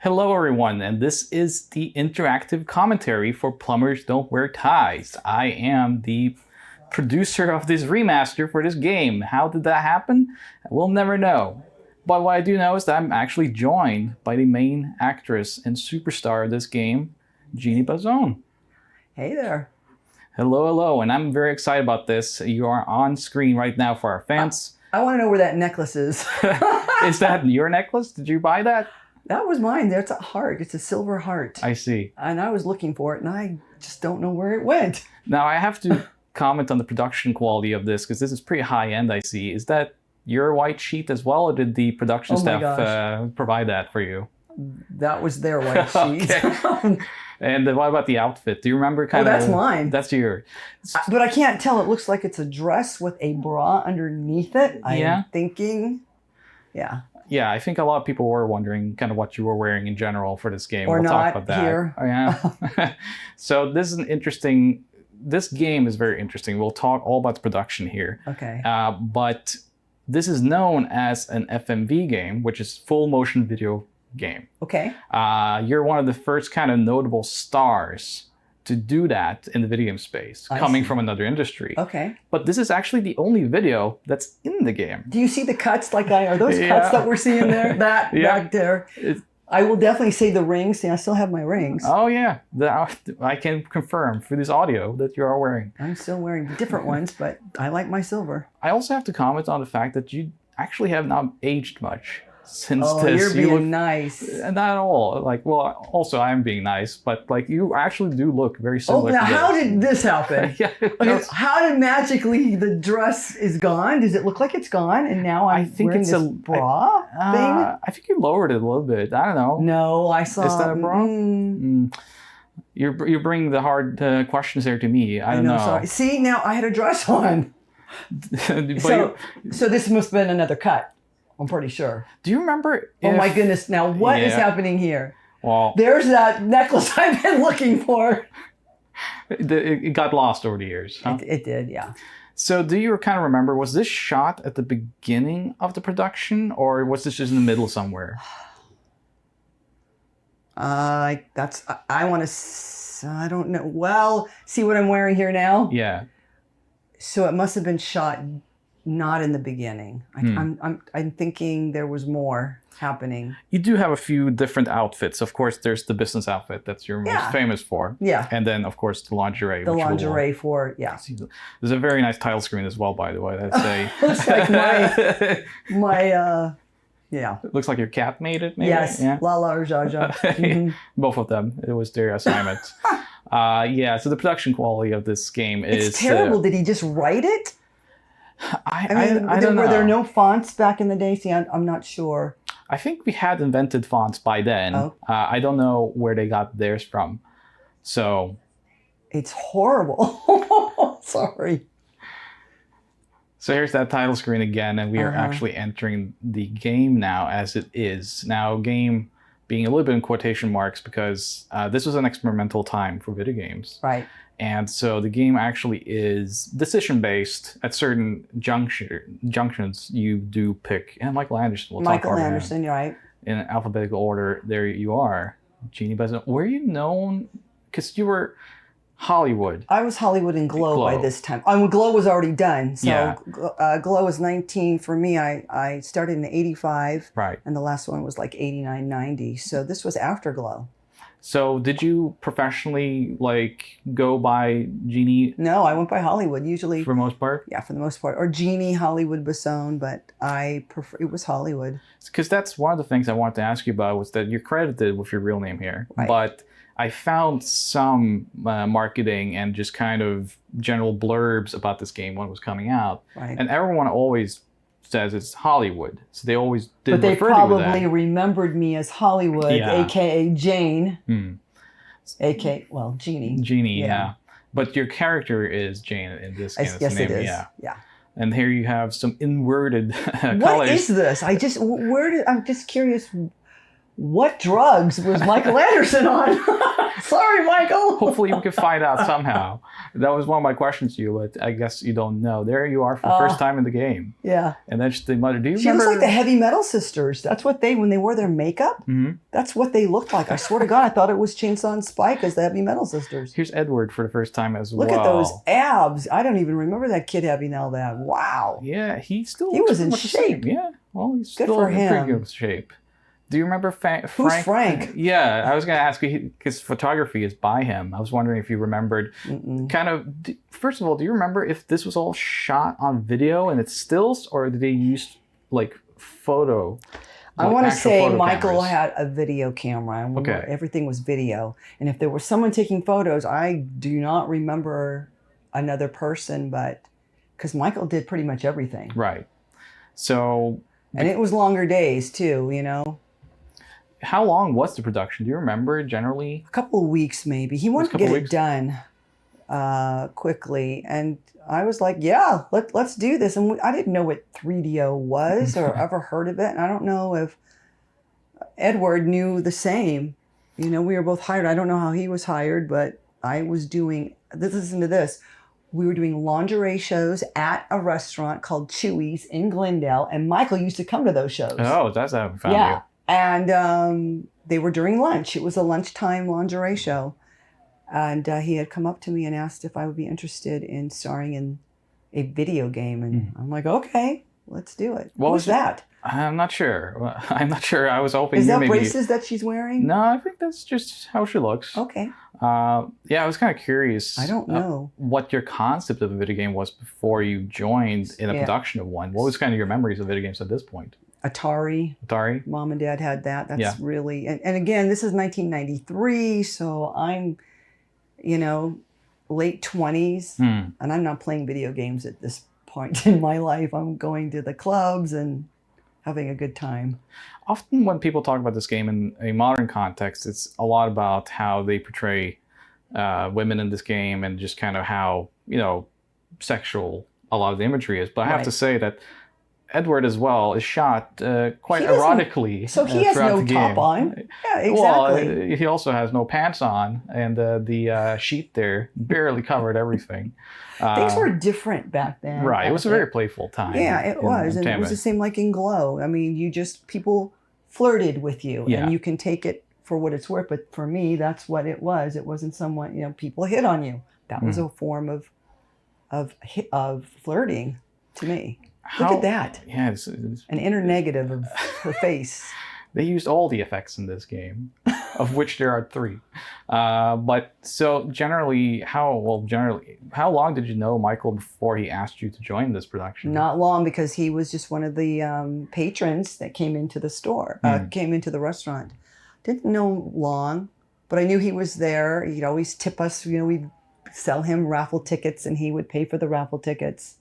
Hello, everyone, and this is the interactive commentary for Plumbers Don't Wear Ties. I am the producer of this remaster for this game. How did that happen? We'll never know. But what I do know is that I'm actually joined by the main actress and superstar of this game, Jeanne. Hey there. Hello, hello, and I'm very excited about this. You are on screen right now for our fans. I want to know where that necklace is. Is that your necklace? Did you buy that? That was mine. That's a heart. It's a silver heart. I see. And I was looking for it, and I just don't know where it went. Now, I have to comment on the production quality of this, because this is pretty high-end, I see. Is that your white sheet as well, or did the production staff provide that for you? That was their white sheet. Okay. And what about the outfit? Do you remember kind of? Oh, that's mine. That's yours. But I can't tell. It looks like it's a dress with a bra underneath it. I'm thinking, yeah. Yeah, I think a lot of people were wondering kind of what you were wearing in general for this game. Or we'll not talk about that. here. Oh, yeah. So this is an interesting. This game is very interesting. We'll talk all about the production here. Okay. But this is known as an FMV game, which is full motion video game. Okay. You're one of the first kind of notable stars to do that in the video game space, coming from another industry. Okay. But this is actually the only video that's in the game. Do you see the cuts? Are those cuts that we're seeing there? That back there. I will definitely say the rings. See, I still have my rings. Oh yeah, I can confirm through this audio that you are wearing. I'm still wearing different ones, but I like my silver. I also have to comment on the fact that you actually have not aged much since Oh, this. you're being nice. Not at all. Also I'm being nice, but you actually do look very similar. Oh, now to how did this happen? Okay, how did magically the dress is gone? Does it look like it's gone? And now I think wearing this bra thing? I think you lowered it a little bit. I don't know. No, I saw. Is that a bra? You're bringing the hard questions there to me. I don't know. Sorry. See, now I had a dress on. So this must have been another cut. I'm pretty sure. Do you remember? Oh my goodness! Now what is happening here? Well, there's that necklace I've been looking for. It got lost over the years. Huh? It did, yeah. So do you kind of remember? Was this shot at the beginning of the production, or was this just in the middle somewhere? I want to. I don't know. Well, see what I'm wearing here now? Yeah. So it must have been shot. Not in the beginning. I'm thinking there was more happening. You do have a few different outfits. Of course, there's the business outfit that's you're most famous for. Yeah. And then, of course, the lingerie. The lingerie for, There's a very nice title screen as well, by the way. I'd say. Looks like my It looks like your cat made it, maybe? Yes. Yeah. Lala or Jaja. Both of them. It was their assignment. So the production quality of this game is... It's terrible. Did he just write it? I don't know. Were there no fonts back in the day? See, I'm not sure. I think we had invented fonts by then. Oh. I don't know where they got theirs from. So... It's horrible. Sorry. So here's that title screen again, and we are actually entering the game now as it is. Now, game being a little bit in quotation marks because this was an experimental time for video games. Right. And so the game actually is decision-based. At certain junctions, you do pick, and Michael Anderson. Michael Anderson, you're right. In alphabetical order, there you are, Jeanne. Were you known, because you were Hollywood? I was Hollywood and Glow by this time. Glow was already done. So Glow was 19 for me. I started in 85. Right. And the last one was like 89, 90. So this was after Glow. So did you professionally go by Jeanne? No, I went by Hollywood usually. For the most part? Yeah, for the most part. Or Jeanne Hollywood Basone, but I prefer it was Hollywood. Because that's one of the things I wanted to ask you about was that you're credited with your real name here. Right. But I found some marketing and just kind of general blurbs about this game when it was coming out. Right. And everyone always says it's Hollywood. So they always did refer to that. But they probably remembered me as Hollywood, a.k.a. Jane. A.k.a. well, Jeanne. Jeanne, yeah. But your character is Jane in this game. Yes, it is. Yeah. And here you have some inverted colors. What is this? I'm just curious. what drugs was Michael Anderson on? Sorry, Michael. Hopefully we can find out somehow. That was one of my questions to you, but I guess you don't know. There you are for the first time in the game. Yeah. And then the mother. Do you she remember? Looks like the Heavy Metal Sisters. That's what when they wore their makeup, that's what they looked like. I swear to God, I thought it was Chainsaw and Spike as the Heavy Metal Sisters. Here's Edward for the first time as well. Look at those abs. I don't even remember that kid having all that. Wow. Yeah, he was in shape. Yeah, well, he's good still for in him. pretty good shape. Do you remember Frank? Who's Frank? Yeah, I was going to ask you, because photography is by him. I was wondering if you remembered first of all, do you remember if this was all shot on video and it's stills, or did they use like photo? I want to say Michael had a video camera and okay. Everything was video. And if there was someone taking photos, I do not remember another person, but because Michael did pretty much everything. Right. So. And it was longer days too, you know. How long was the production? Do you remember generally? A couple of weeks, maybe. He wanted to get it done quickly. And I was like, yeah, let's do this. And I didn't know what 3DO was or ever heard of it. And I don't know if Edward knew the same. You know, we were both hired. I don't know how he was hired, but I was doing, listen to this. We were doing lingerie shows at a restaurant called Chewy's in Glendale. And Michael used to come to those shows. Oh, that's how I found you. And they were during lunch. It was a lunchtime lingerie show. And he had come up to me and asked if I would be interested in starring in a video game. And I'm like, okay, let's do it. What was that? I'm not sure. I was hoping Is you that maybe... braces that she's wearing? No, I think that's just how she looks. Okay. Yeah, I was kind of curious. I don't know. What your concept of a video game was before you joined in a production of one. What was kind of your memories of video games at this point? Atari. Mom and Dad had that. That's really... And again, this is 1993, so I'm, you know, late 20s. And I'm not playing video games at this point in my life. I'm going to the clubs and having a good time. Often when people talk about this game in a modern context, it's a lot about how they portray women in this game and just kind of how, you know, sexual a lot of the imagery is. But I have to say that Edward as well is shot quite erotically. So he has no top on. Yeah, exactly. Well, he also has no pants on, and the sheet there barely covered everything. Things were different back then. Right. It was a very playful time. Yeah, it was. And it was the same like in Glow. I mean, people flirted with you, and you can take it for what it's worth. But for me, that's what it was. It wasn't someone, you know, people hit on you. That was a form of flirting to me. Look at that. Yeah, an inner negative of her face. They used all the effects in this game, of which there are 3. But so generally, how long did you know Michael before he asked you to join this production? Not long, because he was just one of the patrons that came into the store, came into the restaurant. Didn't know long, but I knew he was there. He'd always tip us. You know, we'd sell him raffle tickets, and he would pay for the raffle tickets.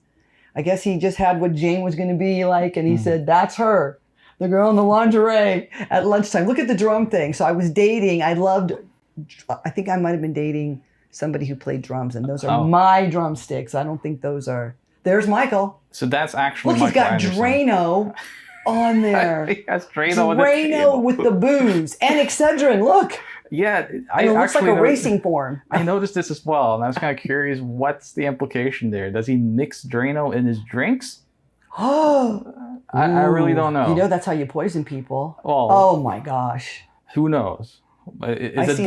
I guess he just had what Jane was going to be like, and he said, that's her, the girl in the lingerie at lunchtime. Look at the drum thing. So I was dating. I think I might have been dating somebody who played drums, and those are my drumsticks. I don't think those are. There's Michael. So that's actually Look, Michael he's got Drano on there. He has Drano with the booze and Excedrin. Look. Yeah, it looks like a racing form. I noticed this as well, and I was kind of curious, what's the implication there? Does he mix Drano in his drinks? I really don't know. You know, that's how you poison people. Well, oh my gosh. Who knows? Is it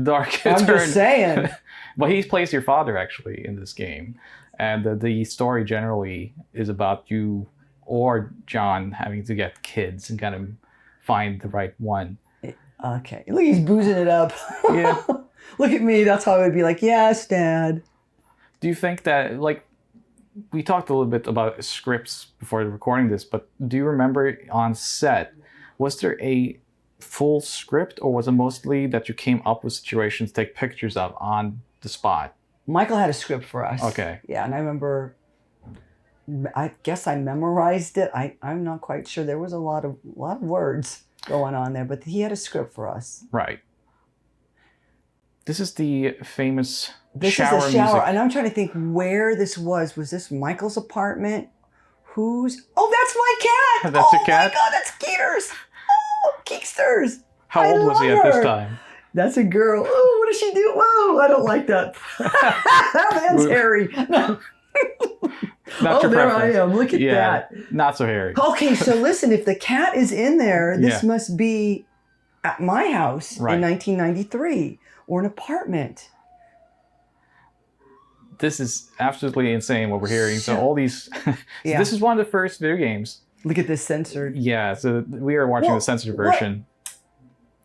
dark? I'm just saying. But he plays your father actually in this game, and the story generally is about you or John having to get kids and kind of find the right one. Okay. Look, he's boozing it up. Yeah. Look at me. That's how I would be like, yes, Dad. Do you think that, like, we talked a little bit about scripts before recording this, but do you remember on set, was there a full script, or was it mostly that you came up with situations to take pictures of on the spot? Michael had a script for us. Okay. Yeah, and I remember, I guess I memorized it. I'm not quite sure. There was a lot of words going on there, but he had a script for us. Right. This is the famous This shower is a shower, music. and I'm trying to think where this was. Was this Michael's apartment? Oh, that's my cat! That's your cat? Oh my God, that's Skeeter's! Oh, Geeksters. How I old was he love at this her. time? That's a girl. Oh, what does she do? Whoa, I don't like that. That man's hairy. Not your there preference. I am. Look at that. Not so hairy. Okay, so listen, if the cat is in there, this Yeah. must be at my house Right. in 1993 or an apartment. This is absolutely insane what we're hearing. So all these... so Yeah. this is one of the first video games. Look at this censored. Yeah, so we are watching Well, the censored version.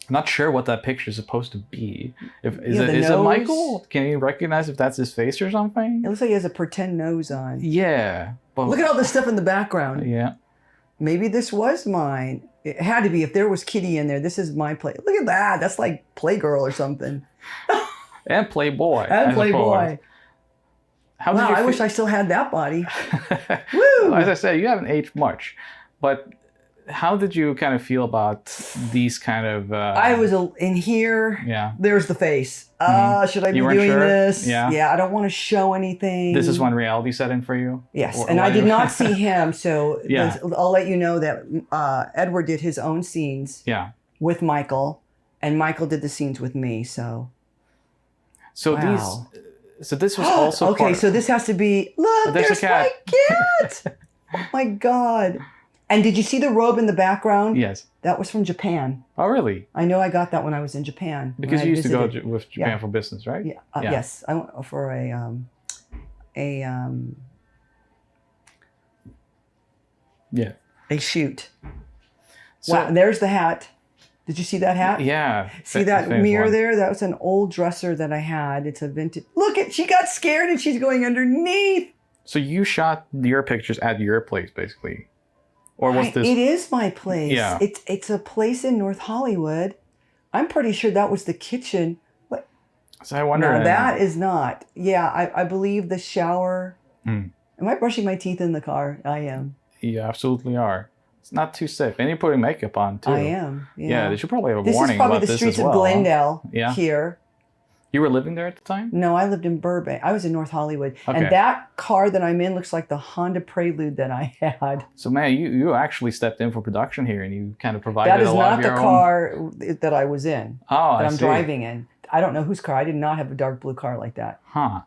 I'm not sure what that picture is supposed to be. Is the it nose. Michael? Can you recognize if that's his face or something? It looks like he has a pretend nose on. Yeah. But, Look at all the stuff in the background. Yeah. Maybe this was mine. It had to be. If there was Kitty in there, this is my play. Look at that. That's like Playgirl or something. And Playboy. And I Playboy. suppose. How Wow, did you I feel? wish I still had that body. Woo! As I said, you haven't aged much. But how did you kind of feel about these kind of... I was in here. Yeah. There's the face. Should I be You weren't doing sure? this? Yeah. Yeah, I don't want to show anything. This is when reality set in for you? Yes, Or and I did when- not see him, so Yeah. I'll let you know that Edward did his own scenes Yeah. with Michael, and Michael did the scenes with me, so... So Wow. So this was also okay, part so this has to be... Look, There's a there's cat. my cat! Oh my God. And did you see the robe in the background? Yes. That was from Japan. Oh, really? I know I got that when I was in Japan. when Because I you used to go visited. with Japan Yeah. for business, right? Yeah. Yeah. Yes, I went for Yeah. a shoot. So, Wow, there's the hat. Did you see that hat? Yeah. See that famous mirror one. there? That was an old dresser that I had. It's a vintage. Look at, she got scared and she's going underneath. So you shot your pictures at your place, basically, or was this? It is my place. Yeah. It's a place in North Hollywood. I'm pretty sure that was the kitchen. But So I wonder. no, that is not. Yeah, I believe the shower. Hmm. Am I brushing my teeth in the car? I am. You absolutely are. It's not too safe, and you're putting makeup on too. I am. Yeah, they should probably have a This is warning probably about the this streets as well. of Glendale Yeah. here. You were living there at the time? No, I lived in Burbank. I was in North Hollywood. Okay. And that car that I'm in looks like the Honda Prelude that I had. So man, you actually stepped in for production here, and you kind of provided That is a lot not of the your own. car that I was in, Oh, that I I'm see. driving in. I don't know whose car. I did not have a dark blue car like that. Huh.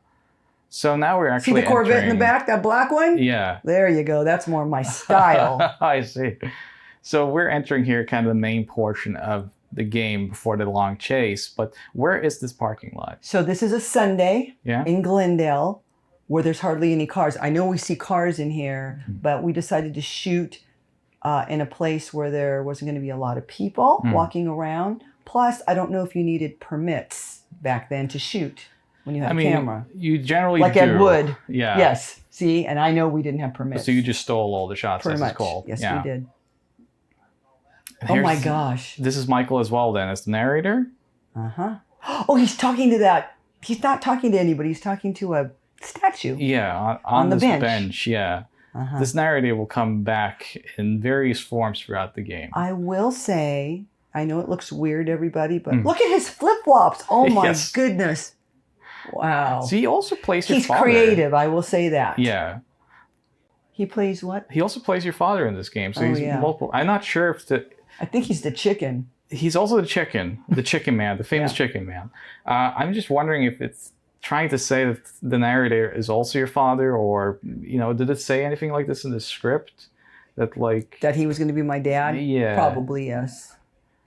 So now we're See actually the Corvette in the entering- back, that black one? Yeah. There you go. That's more my style. I see. So we're entering here kind of the main portion of the game before the long chase, but where is this parking lot? So this is a Sunday Yeah. in Glendale where there's hardly any cars. I know we see cars in here, but we decided to shoot in a place where there wasn't going to be a lot of people walking around. Plus, I don't know if you needed permits back then to shoot when you had a camera. you generally Like do. Ed Wood. Yeah. Yes. See, and I know we didn't have permits. So you just stole all the shots, pretty as much. it's called. Yes, Yeah. we did. And Oh my here's- gosh. This is Michael as well, then, as the narrator. Uh-huh. Oh, he's talking to that. He's not talking to anybody. He's talking to a statue. Yeah, on the this bench. bench. Yeah. Uh-huh. This narrator will come back in various forms throughout the game. I will say, I know it looks weird, everybody, but look at his flip-flops. Oh my Yes. goodness. Wow. So he also plays your He's father. creative, I will say that. Yeah. He plays what? He also plays your father in this game. So Oh, he's yeah. multiple. I'm not sure if I think he's the chicken. he's also the chicken man, the famous chicken man. I'm just wondering if it's trying to say that the narrator is also your father, or, did it say anything like this in the script? That like, That he was going to be my dad? Yeah. Probably, yes.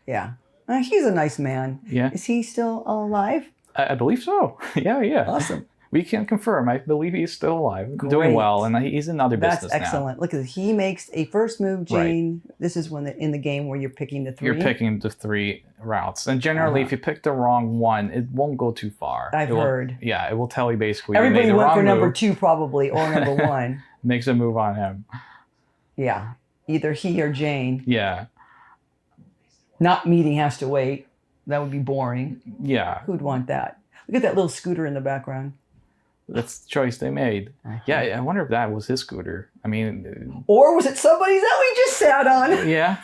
Yeah. He's a nice man. yeah, Is he still alive? I believe so. yeah. Awesome. We can confirm. I believe he's still alive, Great. doing well, and he's in other That's business now. excellent. Look at this. He makes a first move, Jeanne. This is when in the game where you're picking the three. You're picking the 3 routes, and generally, if you pick the wrong one, it won't go too far. I've It will- heard. Yeah, it will tell you basically. you Everybody made the went wrong for number move, 2 probably, or number 1. makes a move on him. Yeah. Either he or Jane. Yeah, Not meeting has to wait. That would be boring. yeah. Who'd want that? Look at that little scooter in the background. That's the choice they made. Yeah, I wonder if that was his scooter. I mean, Or was it somebody's that we just sat on? yeah,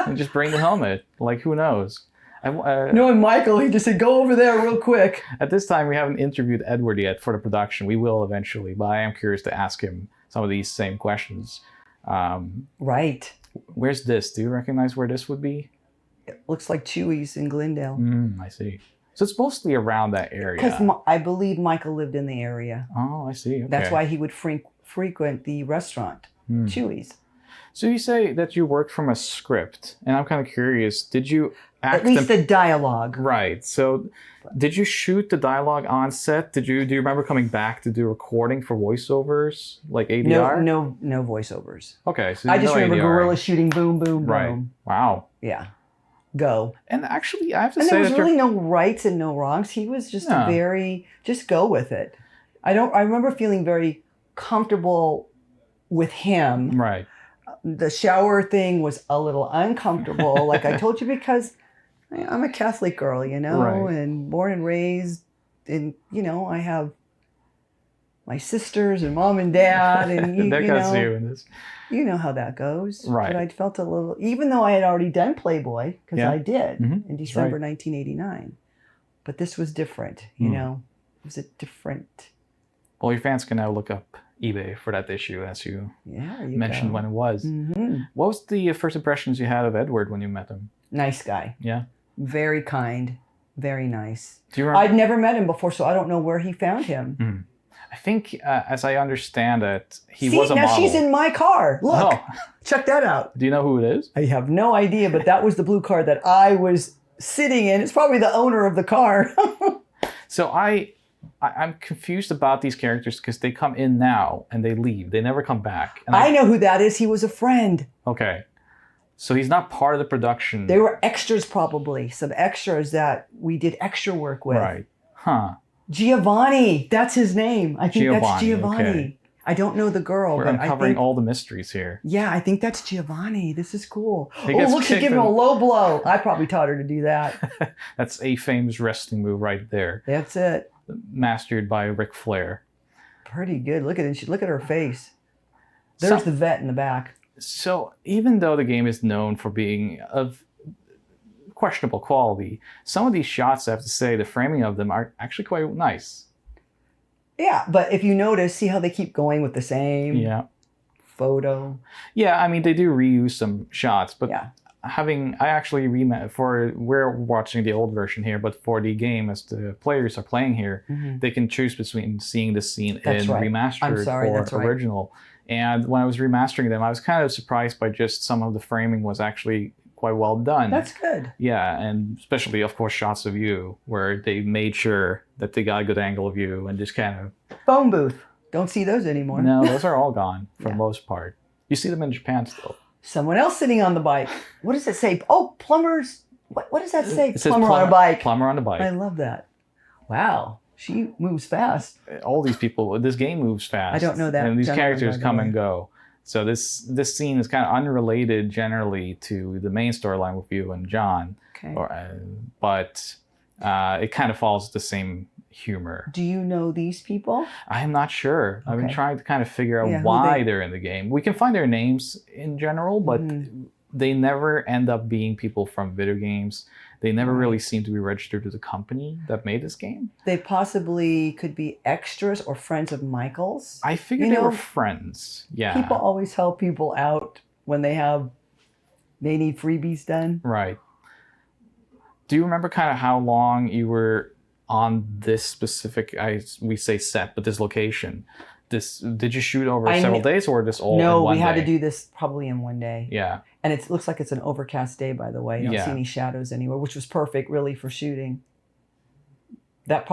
and just bring the helmet. Like, who knows? Knowing Michael, he just said, go over there real quick. At this time, we haven't interviewed Edward yet for the production. We will eventually, but I am curious to ask him some of these same questions. Right. Where's this? Do you recognize where this would be? It looks like Chewy's in Glendale. I see. So it's mostly around that area. Because I believe Michael lived in the area. Oh, I see. Okay. That's why he would frequent the restaurant, Chewy's. So you say that you worked from a script, and I'm kind of curious. Did you act At least the dialogue. Right. So did you shoot the dialogue on set? Do you remember coming back to do recording for voiceovers, like ADR? No voiceovers. Okay. So I just no remember ADR. guerrilla shooting, boom, boom, Right. boom. Wow. Yeah. Go. And actually, I have to And say there was that really no rights and no wrongs. He was just just go with it. I remember feeling very comfortable with him. Right. The shower thing was a little uncomfortable, like I told you, because I'm a Catholic girl, Right. and born and raised, and I have my sisters and mom and dad, and There goes you in this. you know how that goes. Right. But I felt a little, even though I had already done Playboy, because I did in December 1989, but this was different. It was a different. Well, your fans can now look up eBay for that issue, as you mentioned when it was. Mm-hmm. What was the first impressions you had of Edward when you met him? Nice guy. Yeah. Very kind. Very nice. Do you remember? I'd never met him before, so I don't know where he found him. I think, as I understand it, he was a now model. she's in my car. Look, Oh. check that out. Do you know who it is? I have no idea, but that was the blue car that I was sitting in. It's probably the owner of the car. So I'm confused about these characters because they come in now and they leave. They never come back. And I know who that is. He was a friend. Okay. So he's not part of the production. They were extras, probably. Some extras that we did extra work with. Right. Huh. Giovanni. That's his name. I think that's Giovanni. Okay. I don't know the girl. We're but uncovering I think, all the mysteries here. Yeah, I think that's Giovanni. This is cool. He Oh, gets look, she kicked gave him in- a low blow. I probably taught her to do that. That's a famous wrestling move right there. That's it. Mastered by Ric Flair. Pretty good. Look at it. Look at her face. There's the vet in the back. So even though the game is known for being of questionable quality, some of these shots, I have to say, the framing of them are actually quite nice. Yeah, but if you notice, see how they keep going with the same Yeah. photo. Yeah, I mean, they do reuse some shots, but Yeah. we're watching the old version here, but for the game, as the players are playing here, they can choose between seeing the scene That's in right. remastered I'm sorry, or that's right. original. And when I was remastering them, I was kind of surprised by just some of the framing was actually quite well done. That's good. Yeah, and especially, of course, shots of you, where they made sure that they got a good angle of you and just kind of... Phone booth. Don't see those anymore. No, those are all gone for the Yeah. most part. You see them in Japan still. Someone else sitting on the bike. What does it say? Oh, plumbers. What does that say? It says Plumber on a bike. Plumber on a bike. I love that. Wow. She moves fast. All these people, this game moves fast. I don't know that And these gentleman, characters by the come way. and go. So this scene is kind of unrelated generally to the main storyline with you and John. Okay. But it kind of follows the same humor. Do you know these people? I'm not sure. I've been Okay. trying to kind of figure out Yeah, who why they- they're in the game. We can find their names in general, but they never end up being people from video games. They never really seem to be registered to the company that made this game. They possibly could be extras or friends of Michael's. I figured You they were know, friends. Yeah. People always help people out when they need freebies done. Right. Do you remember kind of how long you were on this specific, we say set, but this location? Did you shoot over several days, or just all in one we had day? to do this probably in one day. Yeah. And it looks like it's an overcast day, by the way. You don't Yeah. see any shadows anywhere, which was perfect, really, for shooting. There's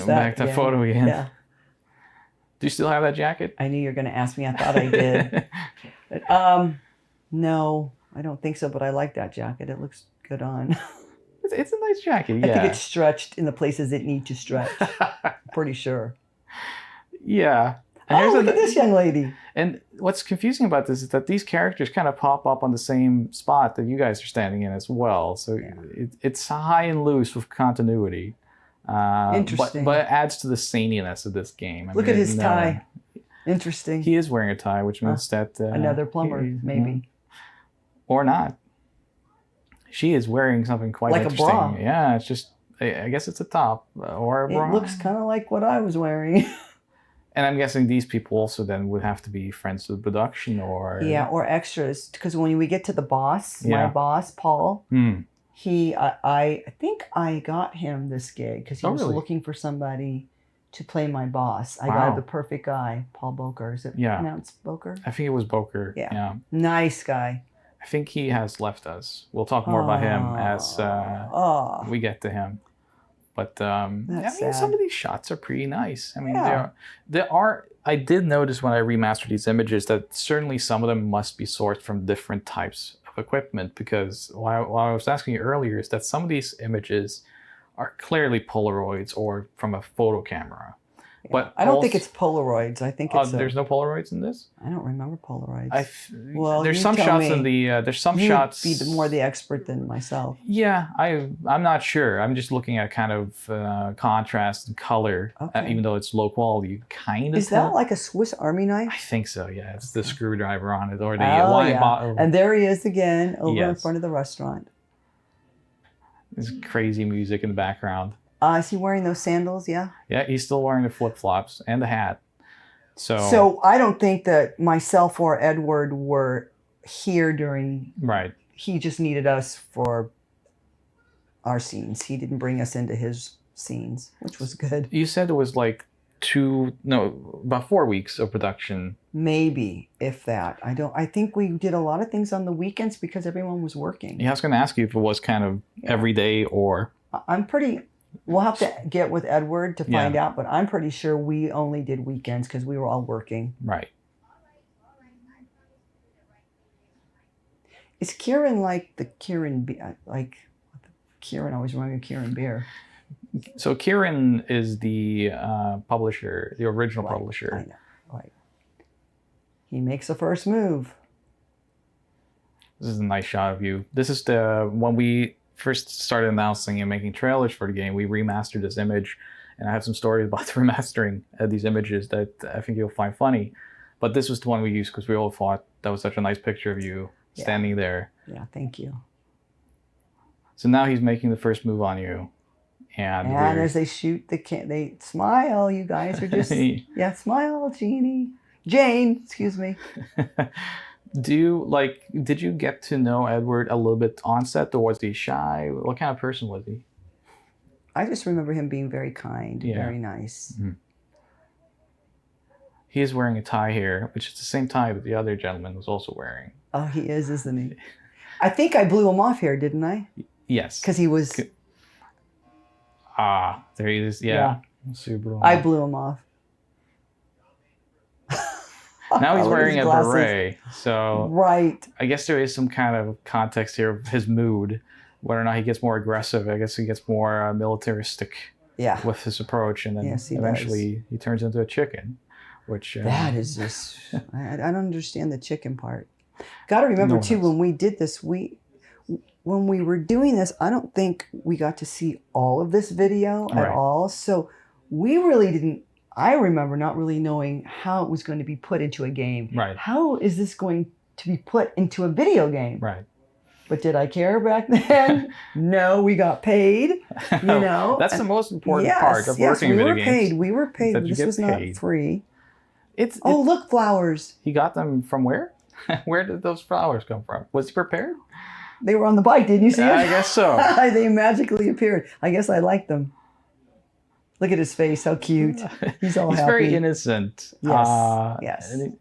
that. Back to yeah. photo again. Yeah. Do you still have that jacket? I knew you were going to ask me. I thought I did. No, I don't think so, but I like that jacket. It looks good on. It's a nice jacket, I yeah. think it's stretched in the places it need to stretch. Pretty sure. Yeah. And Oh, here's look at this young lady. And what's confusing about this is that these characters kind of pop up on the same spot that you guys are standing in as well. So it's high and loose with continuity. Interesting. But it adds to the zaniness of this game. Look at his tie. Interesting. He is wearing a tie, which means that... Another plumber, maybe. Or not. She is wearing something quite Like a interesting. bra. Yeah, it's just... I guess it's a top or a bra. It looks kind of like what I was wearing. And I'm guessing these people also then would have to be friends with production or... Yeah, or extras. Because when we get to the boss, Yeah. my boss, Paul, I think I got him this gig because he was really? looking for somebody to play my boss. I Wow. got the perfect guy, Paul Boker. Is it pronounced Boker? I think it was Boker. Yeah. Nice guy. I think he has left us. We'll talk more about him as we get to him. But I mean, some of these shots are pretty nice. I mean, there are. I did notice when I remastered these images that certainly some of them must be sourced from different types of equipment, because while I was asking you earlier, is that some of these images are clearly Polaroids or from a photo camera. Yeah. But I don't think it's Polaroids. I think it's there's no Polaroids in this? I don't remember Polaroids. Well, there's some shots in the there's some shots. You'd be more the expert than myself. Yeah, I'm not sure. I'm just looking at kind of contrast and color, even though it's low quality. You kind of is that like a Swiss Army knife? I think so. Yeah, it's the screwdriver on it, or the wine bottle. And there he is again over in front of the restaurant. There's crazy music in the background. Is he wearing those sandals? Yeah. Yeah, he's still wearing the flip-flops and the hat. So I don't think that myself or Edward were here during. Right. He just needed us for our scenes. He didn't bring us into his scenes, which was good. You said it was like about 4 weeks of production. Maybe, if that. I think we did a lot of things on the weekends because everyone was working. Yeah, I was going to ask you if it was kind of every day or. We'll have to get with Edward to find out, but I'm pretty sure we only did weekends because we were all working. Right. Is Kieran like the Kieran, like Kieran, always remember me of Kieran Beer. So Kieran is the publisher, the original publisher. I know, right. He makes the first move. This is a nice shot of you. This is when we first started announcing and making trailers for the game, we remastered this image, and I have some stories about the remastering of these images that I think you'll find funny. But this was the one we used because we all thought that was such a nice picture of you standing there. Yeah, thank you. So now he's making the first move on you. And as they shoot they smile, you guys are just, smile, Jane, excuse me. Did you get to know Edward a little bit on set, or was he shy? What kind of person was he? I just remember him being very kind, very nice. Mm-hmm. He is wearing a tie here, which is the same tie that the other gentleman was also wearing. Oh, he is, isn't he? I think I blew him off here, didn't I? Yes. Because he was... there he is. Yeah. I blew him off. Now he's wearing a beret, so right. I guess there is some kind of context here of his mood, whether or not he gets more aggressive. I guess he gets more militaristic with his approach, and then eventually he turns into a chicken, which... that is just... I don't understand the chicken part. Got to remember, too, when we did this, when we were doing this, I don't think we got to see all of this video at all, so we really didn't... I remember not really knowing how it was going to be put into a game. Right. How is this going to be put into a video game? Right. But did I care back then? No, we got paid. You know, that's the most important part of working in video games. We were paid. This was not free. Look, flowers. He got them from where? Where did those flowers come from? Was he prepared? They were on the bike. Didn't you see it? I guess so. They magically appeared. I guess I liked them. Look at his face, how cute. He's all happy. He's very innocent. Yes. And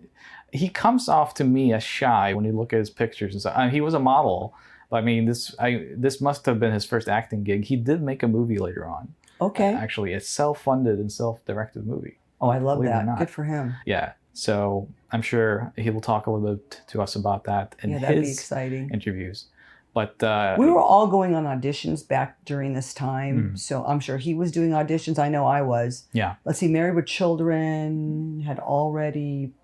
he comes off to me as shy when you look at his pictures and stuff. He was a model, but I mean, this must have been his first acting gig. He did make a movie later on. Okay. Actually, a self-funded and self-directed movie. Oh, I love that. Good for him. Yeah. So I'm sure he will talk a little bit to us about that in that'd be his exciting. Interviews. But we were all going on auditions back during this time, so I'm sure he was doing auditions. I know I was. Yeah. Let's see, Married with Children had already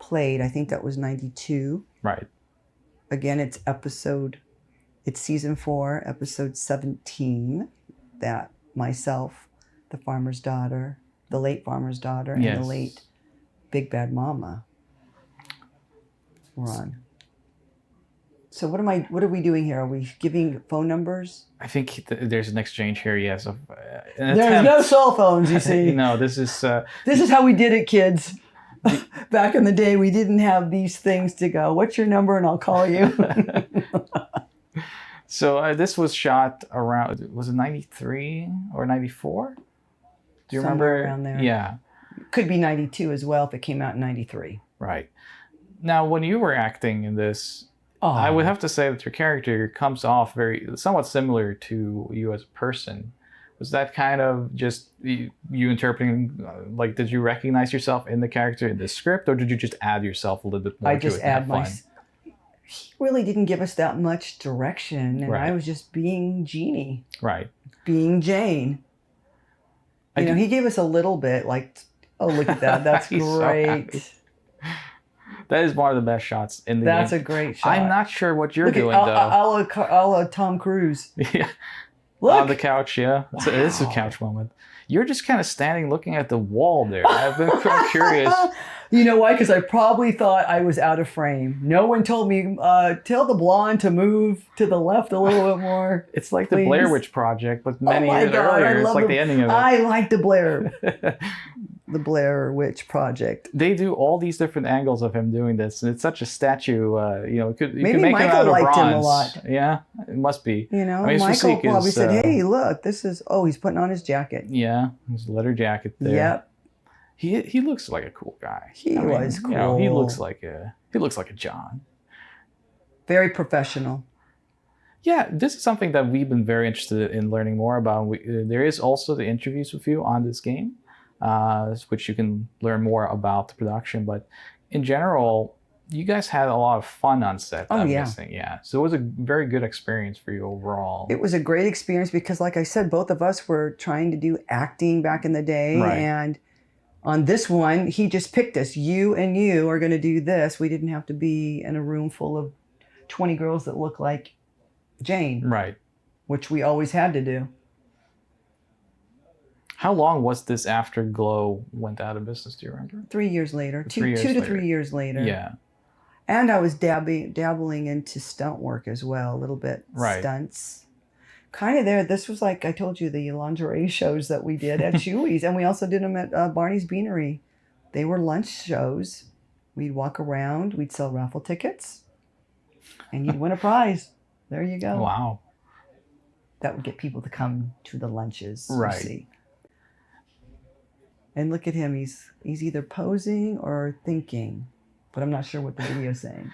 played. I think that was 92. Right. Again, it's season 4, episode 17. That myself, the farmer's daughter, the late farmer's daughter, and the late Big Bad Mama were on. So what are we doing here? Are we giving phone numbers? I think there's an exchange here, yes. There's no cell phones, you see. No, this is... this is how we did it, kids. Back in the day, we didn't have these things to go, what's your number and I'll call you. So this was shot around, was it 93 or 94? Do you Somewhere remember? around there. Yeah, Could be 92 as well if it came out in 93. right. Now, when you were acting in this, I would have to say that your character comes off somewhat similar to you as a person. Was that kind of just you interpreting, like, did you recognize yourself in the character in the script, or did you just add yourself a little bit more I to just it and add have my. fun? He really didn't give us that much direction, and I Right. was just being Jeannie, Right. being Jane. He gave us a little bit, like, oh, look at that. That's He's so happy. great. That is one of the best shots in the That's game. a great shot. I'm not sure what you're Look doing, at though. a la Tom Cruise. Yeah. Look. On the couch, yeah. Wow. It is a couch moment. You're just kind of standing looking at the wall there. I've been curious. You know why? Because I probably thought I was out of frame. No one told me, tell the blonde to move to the left a little bit more. It's like please. the Blair Witch Project, but many years God, earlier. It's like the ending of it. I like the Blair Witch Project. They do all these different angles of him doing this, and it's such a statue. You could Maybe make Michael him out of liked bronze. him a lot. Yeah, it must be. Michael physique probably is, said, "Hey, look, this is." Oh, he's putting on his jacket. Yeah, his leather jacket there. Yep. He looks like a cool guy. He was cool. He looks like a John. Very professional. Yeah, this is something that we've been very interested in learning more about. There is also the interviews with you on this game, which you can learn more about the production. But in general, you guys had a lot of fun on set. Oh, I'm yeah. guessing. Yeah. So it was a very good experience for you overall. It was a great experience because, like I said, both of us were trying to do acting back in the day. Right. And on this one, he just picked us. You and you are going to do this. We didn't have to be in a room full of 20 girls that look like Jane. Right. Which we always had to do. How long was this after Glow went out of business? Do you remember? 3 years later. 2 3 years to later. 3 years later. Yeah. And I was dabbling into stunt work as well, a little bit. Right. Stunts. Kind of there. This was like I told you, the lingerie shows that we did at Chewy's. And we also did them at Barney's Beanery. They were lunch shows. We'd walk around. We'd sell raffle tickets. And you'd win a prize. There you go. Wow. That would get people to come to the lunches. Right. You see. And look at him. He's either posing or thinking. But I'm not sure what the video's saying.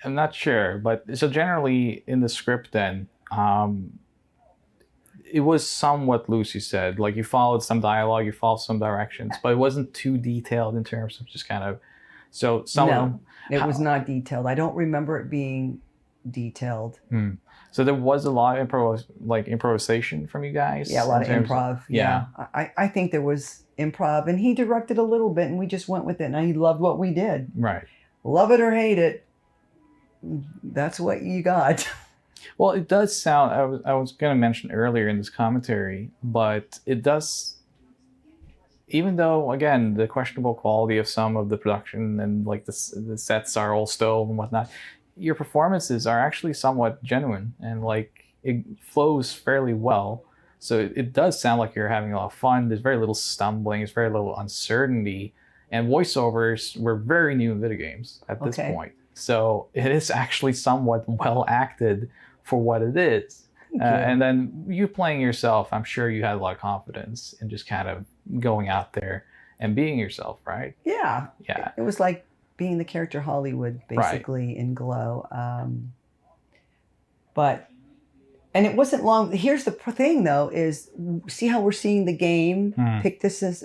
I'm not sure. But so generally in the script then, it was somewhat loose, you said. Like you followed some dialogue, you followed some directions, but it wasn't too detailed in terms of just kind of... So some... No, it was not detailed. I don't remember it being detailed. So there was a lot of improvisation from you guys? Yeah, a lot of improv. Yeah. I think there was improv, and he directed a little bit, and we just went with it, and he loved what we did. Right. Love it or hate it, that's what you got. Well, it does sound... I was going to mention earlier in this commentary, but it does... Even though, again, the questionable quality of some of the production and like the sets are all stove and whatnot, your performances are actually somewhat genuine and like it flows fairly well. So it does sound like you're having a lot of fun. There's very little stumbling. There's very little uncertainty. And voiceovers were very new in video games at this point. So it is actually somewhat well acted for what it is. And then you playing yourself, I'm sure you had a lot of confidence in just kind of going out there and being yourself, right? Yeah. Yeah. It was like being the character Hollywood, basically, in Glow. And it wasn't long. Here's the thing, though, is see how we're seeing the game? Pick this as...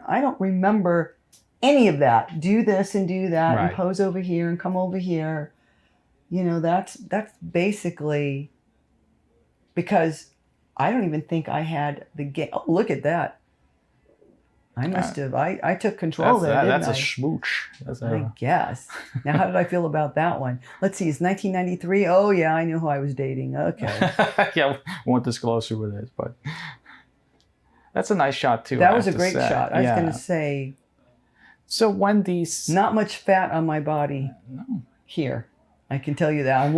I don't remember any of that. Do this and do that and pose over here and come over here. That's basically... Because I don't even think I had the game. Oh, look at that. I must have. I took control there, didn't I? That's a schmooch. I guess. Now, how did I feel about that one? Let's see. It's 1993. Oh, yeah. I knew who I was dating. Okay. Yeah, won't disclose who it is, but that's a nice shot, too. That was a great shot. I was going to say. So when these... Not much fat on my body. No. Here. I can tell you that. I'm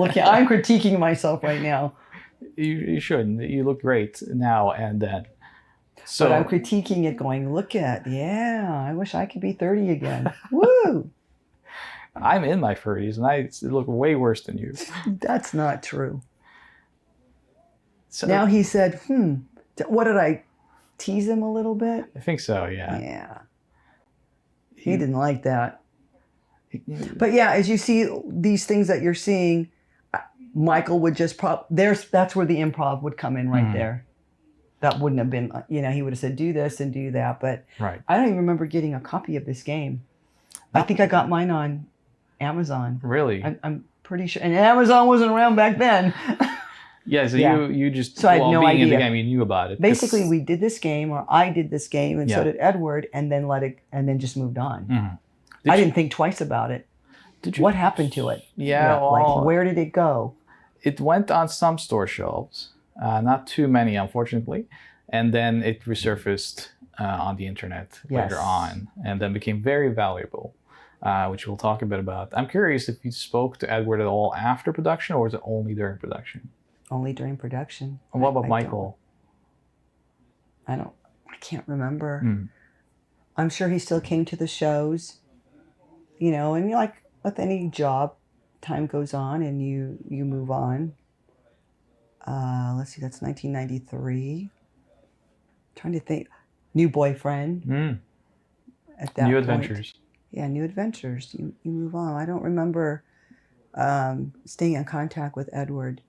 critiquing myself right now. You shouldn't. You look great now and then. So, but I'm critiquing it going, I wish I could be 30 again. Woo! I'm in my 30s and I look way worse than you. That's not true. So Now he said, what did I tease him a little bit? I think so. Yeah. Yeah. He didn't like that. But yeah, as you see these things that you're seeing, Michael would just that's where the improv would come in right there. That wouldn't have been, he would have said, do this and do that. But Right. I don't even remember getting a copy of this game. I think I got mine on Amazon. Really? I'm pretty sure. And Amazon wasn't around back then. Yeah, so you just, so I had no being in the idea. game, you knew about it. Basically, we did this game, or I did this game, and so Yeah. did Edward, and then then just moved on. Mm-hmm. I didn't think twice about it. What happened to it? Yeah, well, like where did it go? It went on some store shelves, not too many, unfortunately, and then it resurfaced on the internet later on, and then became very valuable, which we'll talk a bit about. I'm curious if you spoke to Edward at all after production, or was it only during production? Only during production. And what about Michael? I can't remember. I'm sure he still came to the shows, and like with any job, time goes on and you move on. Let's see, that's 1993. Trying to think. New boyfriend. At that New point. adventures. Yeah, new adventures. You move on. I don't remember staying in contact with Edward.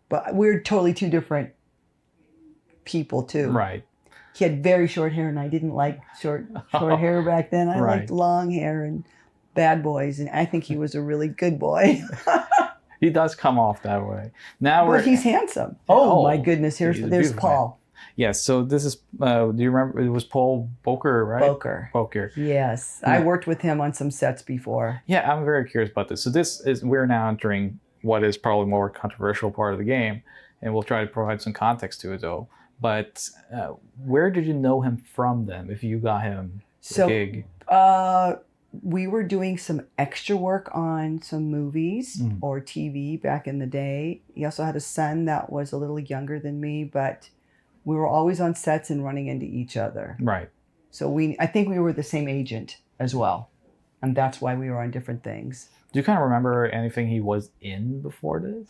But we're totally two different people too. Right. He had very short hair, and I didn't like short hair back then. I liked long hair and bad boys, and I think he was a really good boy. He does come off that way. But he's handsome. Oh my goodness! There's Paul. Yes. So this is. Do you remember? It was Paul Boker, right? Boker. Yes, I worked with him on some sets before. Yeah, I'm very curious about this. So we're now entering what is probably more controversial part of the game, and we'll try to provide some context to it though. But where did you know him from then, if you got him a gig? We were doing some extra work on some movies or TV back in the day. He also had a son that was a little younger than me, but we were always on sets and running into each other. Right. So I think we were the same agent as well. And that's why we were on different things. Do you kind of remember anything he was in before this?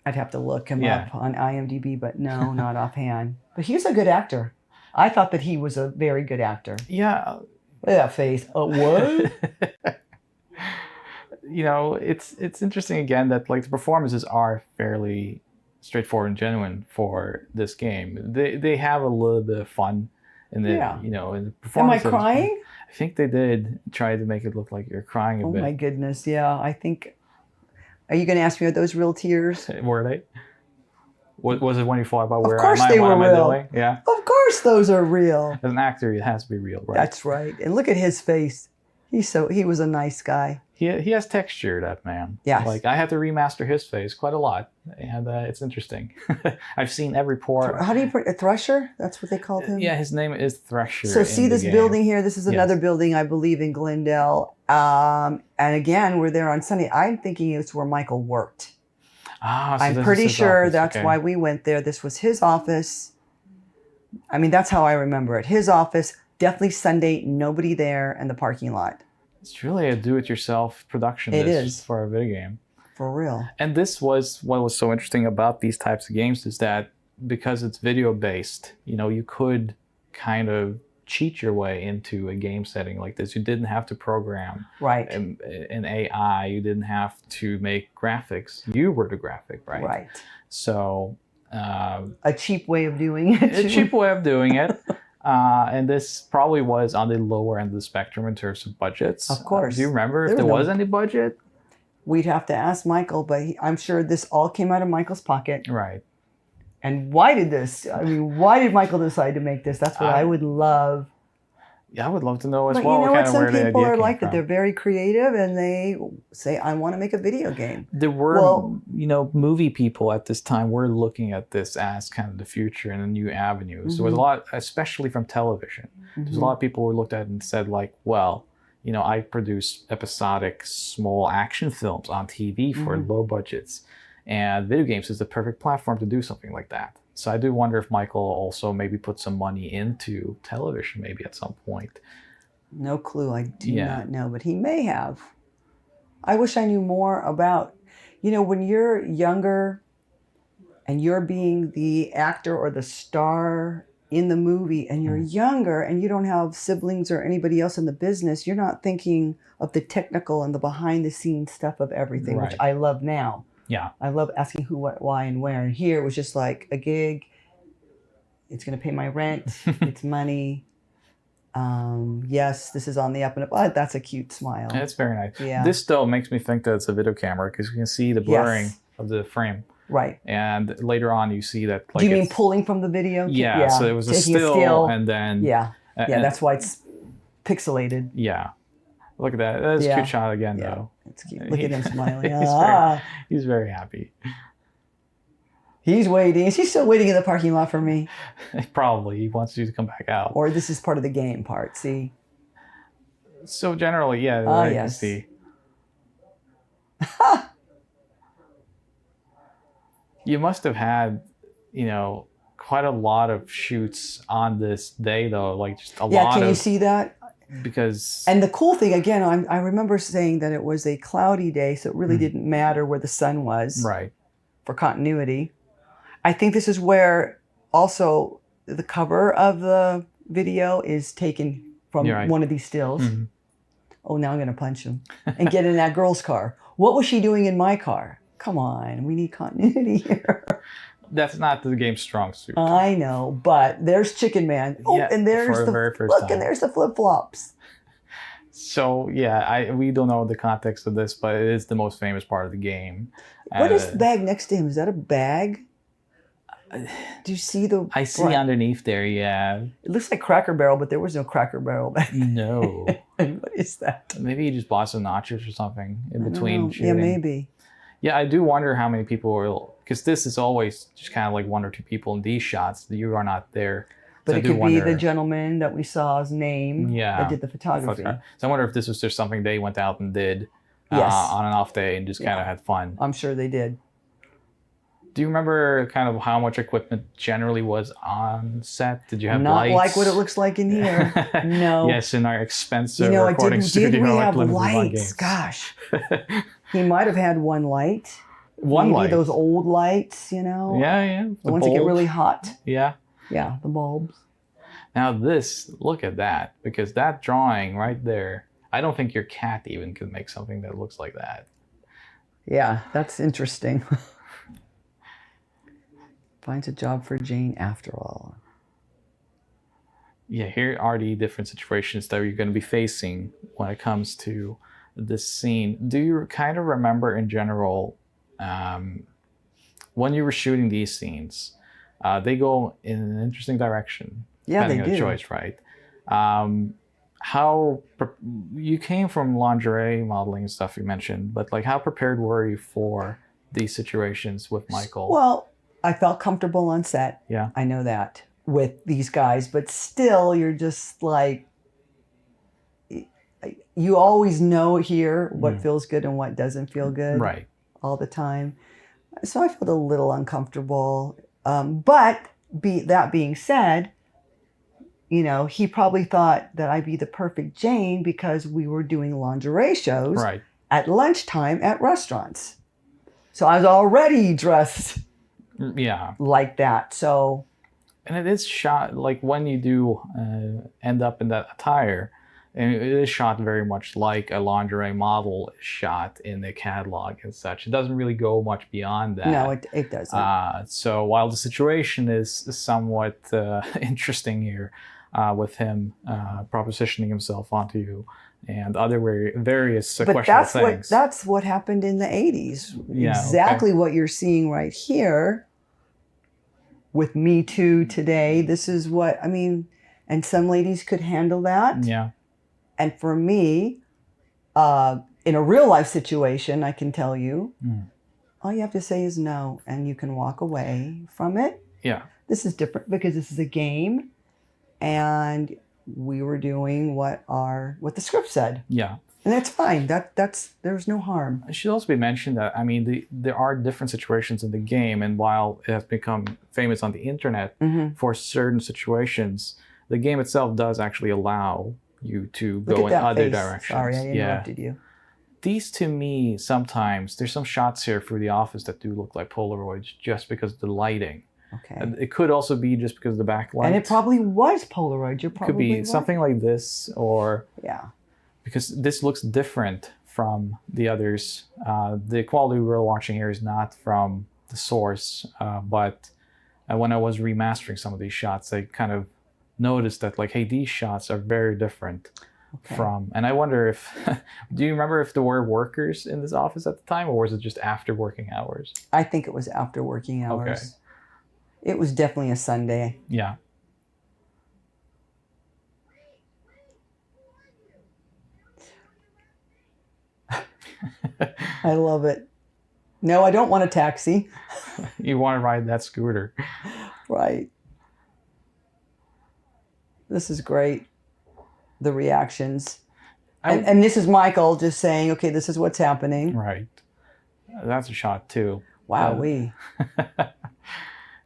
I'd have to look him up on IMDb, but no, not offhand. But he's a good actor. I thought that he was a very good actor. Yeah. Look at that face. What? It's interesting again that like the performances are fairly straightforward and genuine for this game. They have a little bit of fun in the in the performance. Am I crying? I think they did try to make it look like you're crying a bit. Oh my goodness, yeah. I think. Are you going to ask me, are those real tears? Were they? Was it when you thought about where am I? Of course they were real. Yeah. Of course those are real. As an actor, it has to be real, right? That's right. And look at his face. He was a nice guy. He has texture, that man. Yes. Like I had to remaster his face quite a lot, and it's interesting. I've seen every pore. How do you put a Thresher? That's what they called him. Yeah, his name is Thresher. So see this building here. This is another building, I believe, in Glendale. And again, we're there on Sunday. I'm thinking it's where Michael worked. Ah, so I'm pretty sure that's why we went there. This was his office. I mean, that's how I remember it. His office. Definitely Sunday. Nobody there, and the parking lot. It's really a do-it-yourself production. It is for a video game. For real. And this was what was so interesting about these types of games is that because it's video-based, you could kind of cheat your way into a game setting like this. You didn't have to program an AI. You didn't have to make graphics. You were the graphic, right? Right. So a cheap way of doing it. A cheap way of doing it. And this probably was on the lower end of the spectrum in terms of budgets. Of course. Do you remember if there was any budget? We'd have to ask Michael, but I'm sure this all came out of Michael's pocket. Right. And why did Michael decide to make this? That's what I would love. Yeah, I would love to know as but well. You know what? Some people are like that. They're very creative and they say, I want to make a video game. There were, movie people at this time were looking at this as kind of the future and a new avenue. Mm-hmm. So there was a lot, especially from television. Mm-hmm. There's a lot of people who looked at it and said like, well, I produce episodic small action films on TV for low budgets. And video games is the perfect platform to do something like that. So I do wonder if Michael also maybe put some money into television maybe at some point. No clue. I do not know, but he may have. I wish I knew more about, when you're younger, and you're being the actor or the star in the movie, and you're younger and you don't have siblings or anybody else in the business, you're not thinking of the technical and the behind the scenes stuff of everything, which I love now. Yeah. I love asking who, what, why, and where. And here it was just like a gig. It's going to pay my rent. It's money. Yes, this is on the up and up. Oh, that's a cute smile. It's very nice. Yeah. This still makes me think that it's a video camera because you can see the blurring of the frame. Right. And later on, you see that. Like, do you mean pulling from the video? Yeah. So it was a still, and then. Yeah. Yeah. That's why it's pixelated. Yeah. Look at that. That's a cute shot again, though. It's cute. Look at him smiling. He's very happy. He's waiting. Is he still waiting in the parking lot for me? Probably. He wants you to come back out. Or this is part of the game part, see? So generally, yeah. I can see. You must have had, quite a lot of shoots on this day, though. Like, just a lot of... Yeah, can you see that? Because... And the cool thing, again, I remember saying that it was a cloudy day, so it really didn't matter where the sun was. Right. For continuity. I think this is where also the cover of the video is taken from one of these stills. Mm-hmm. Oh, now I'm going to punch him and get in that girl's car. What was she doing in my car? Come on, we need continuity here. That's not the game's strong suit. I know, but there's Chicken Man. Oh, and there's the very first time. And there's the flip-flops. So yeah, we don't know the context of this, but it is the most famous part of the game. What is the bag next to him? Is that a bag? Do you see the... I see underneath there, yeah. It looks like Cracker Barrel, but there was no Cracker Barrel back then. No. What is that? Maybe you just bought some nachos or something in between shooting. Yeah, maybe. Yeah, I do wonder how many people will... Because this is always just kind of like one or two people in these shots. You are not there. But so it could be the gentleman that we saw's name that did the photography. So I wonder if this was just something they went out and did on an off day and just kind of had fun. I'm sure they did. Do you remember kind of how much equipment generally was on set? Did you have Not lights? Not like what it looks like in here. No. Yes, in our expensive recording studio. Did we have lights? Gosh. He might have had one light. Maybe light. Those old lights, Yeah, yeah. The ones that get really hot. Yeah. Yeah, the bulbs. Now look at that. Because that drawing right there, I don't think your cat even could make something that looks like that. Yeah, that's interesting. Finds a job for Jeanne after all. Yeah, here are the different situations that you're going to be facing when it comes to this scene. Do you kind of remember in general, when you were shooting these scenes, they go in an interesting direction. Yeah, they do. Depending on the choice, right? How you came from lingerie modeling and stuff you mentioned, but like how prepared were you for these situations with Michael? Well, I felt comfortable on set. Yeah. I know that with these guys, but still you're just like, you always know here what feels good and what doesn't feel good. Right. All the time. So I felt a little uncomfortable. But that being said, he probably thought that I'd be the perfect Jeanne because we were doing lingerie shows at lunchtime at restaurants. So I was already dressed like that. So, and it is shot like when you do end up in that attire, and it is shot very much like a lingerie model is shot in the catalog and such. It doesn't really go much beyond that. No, it doesn't. So while the situation is somewhat interesting here with him propositioning himself onto you and other various questionable things. But that's what happened in the 80s. Yeah, exactly what you're seeing right here with Me Too today. This is what, and some ladies could handle that. Yeah. And for me, in a real life situation, I can tell you, all you have to say is no, and you can walk away from it. Yeah. This is different because this is a game, and we were doing what the script said. Yeah. And that's fine. There's no harm. It should also be mentioned that, there are different situations in the game, and while it has become famous on the internet for certain situations, the game itself does actually allow you to go in other directions. Sorry, I interrupted you. these to me, sometimes there's some shots here for the office that do look like Polaroids just because of the lighting. Okay. And it could also be just because of the backlight. And it probably was Polaroid. You're It probably could be right. something like this, or Yeah. because this looks different from the others. The quality we're watching here is not from the source, but when I was remastering some of these shots, I kind of noticed that, like, hey, these shots are very different from. And I wonder if, do you remember if there were workers in this office at the time, or was it just after working hours? I think it was after working hours. Okay. It was definitely a Sunday. Yeah. I love it. No, I don't want a taxi. You want to ride that scooter. Right. This is great. The reactions. And this is Michael just saying, okay, this is what's happening. Right. That's a shot too. Wowee.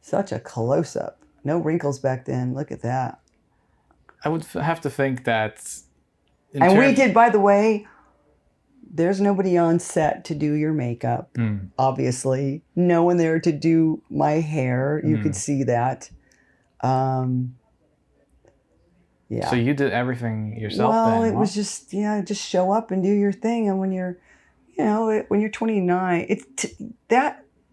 Such a close-up. No wrinkles back then. Look at that. I would have to think that... And we did, by the way, there's nobody on set to do your makeup, obviously. No one there to do my hair. You could see that. Yeah. So you did everything yourself well, then? It was just, just show up and do your thing. And when you're, when you're 29,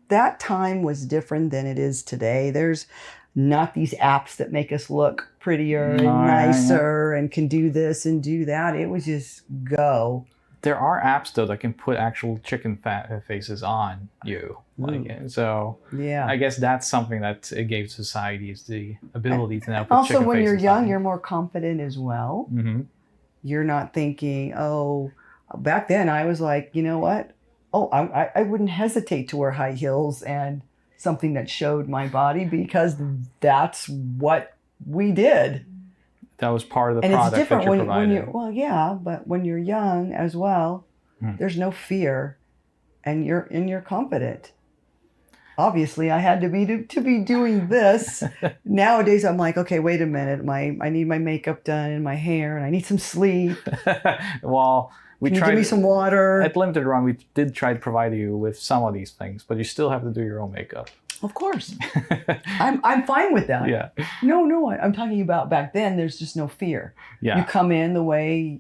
that time was different than it is today. There's not these apps that make us look prettier and nicer and can do this and do that. It was just go. There are apps, though, that can put actual chicken faces on you. So I guess that's something that it gave society, is the ability to now put also, chicken faces on. when you're young, you're more confident as well. Mm-hmm. You're not thinking, back then I was like, you know what? I wouldn't hesitate to wear high heels and something that showed my body, because that's what we did. That was part of the and product it's different that you're when providing. you're but when you're young as well, there's no fear, and you're confident. Obviously, I had to be doing this. Nowadays, I'm like, okay, wait a minute. I need my makeup done and my hair, and I need some sleep. Well, Can you give me some water? At Limited Run, we did try to provide you with some of these things, but you still have to do your own makeup. Of course. I'm fine with that. Yeah. No, I'm talking about back then. There's just no fear. Yeah. You come in the way,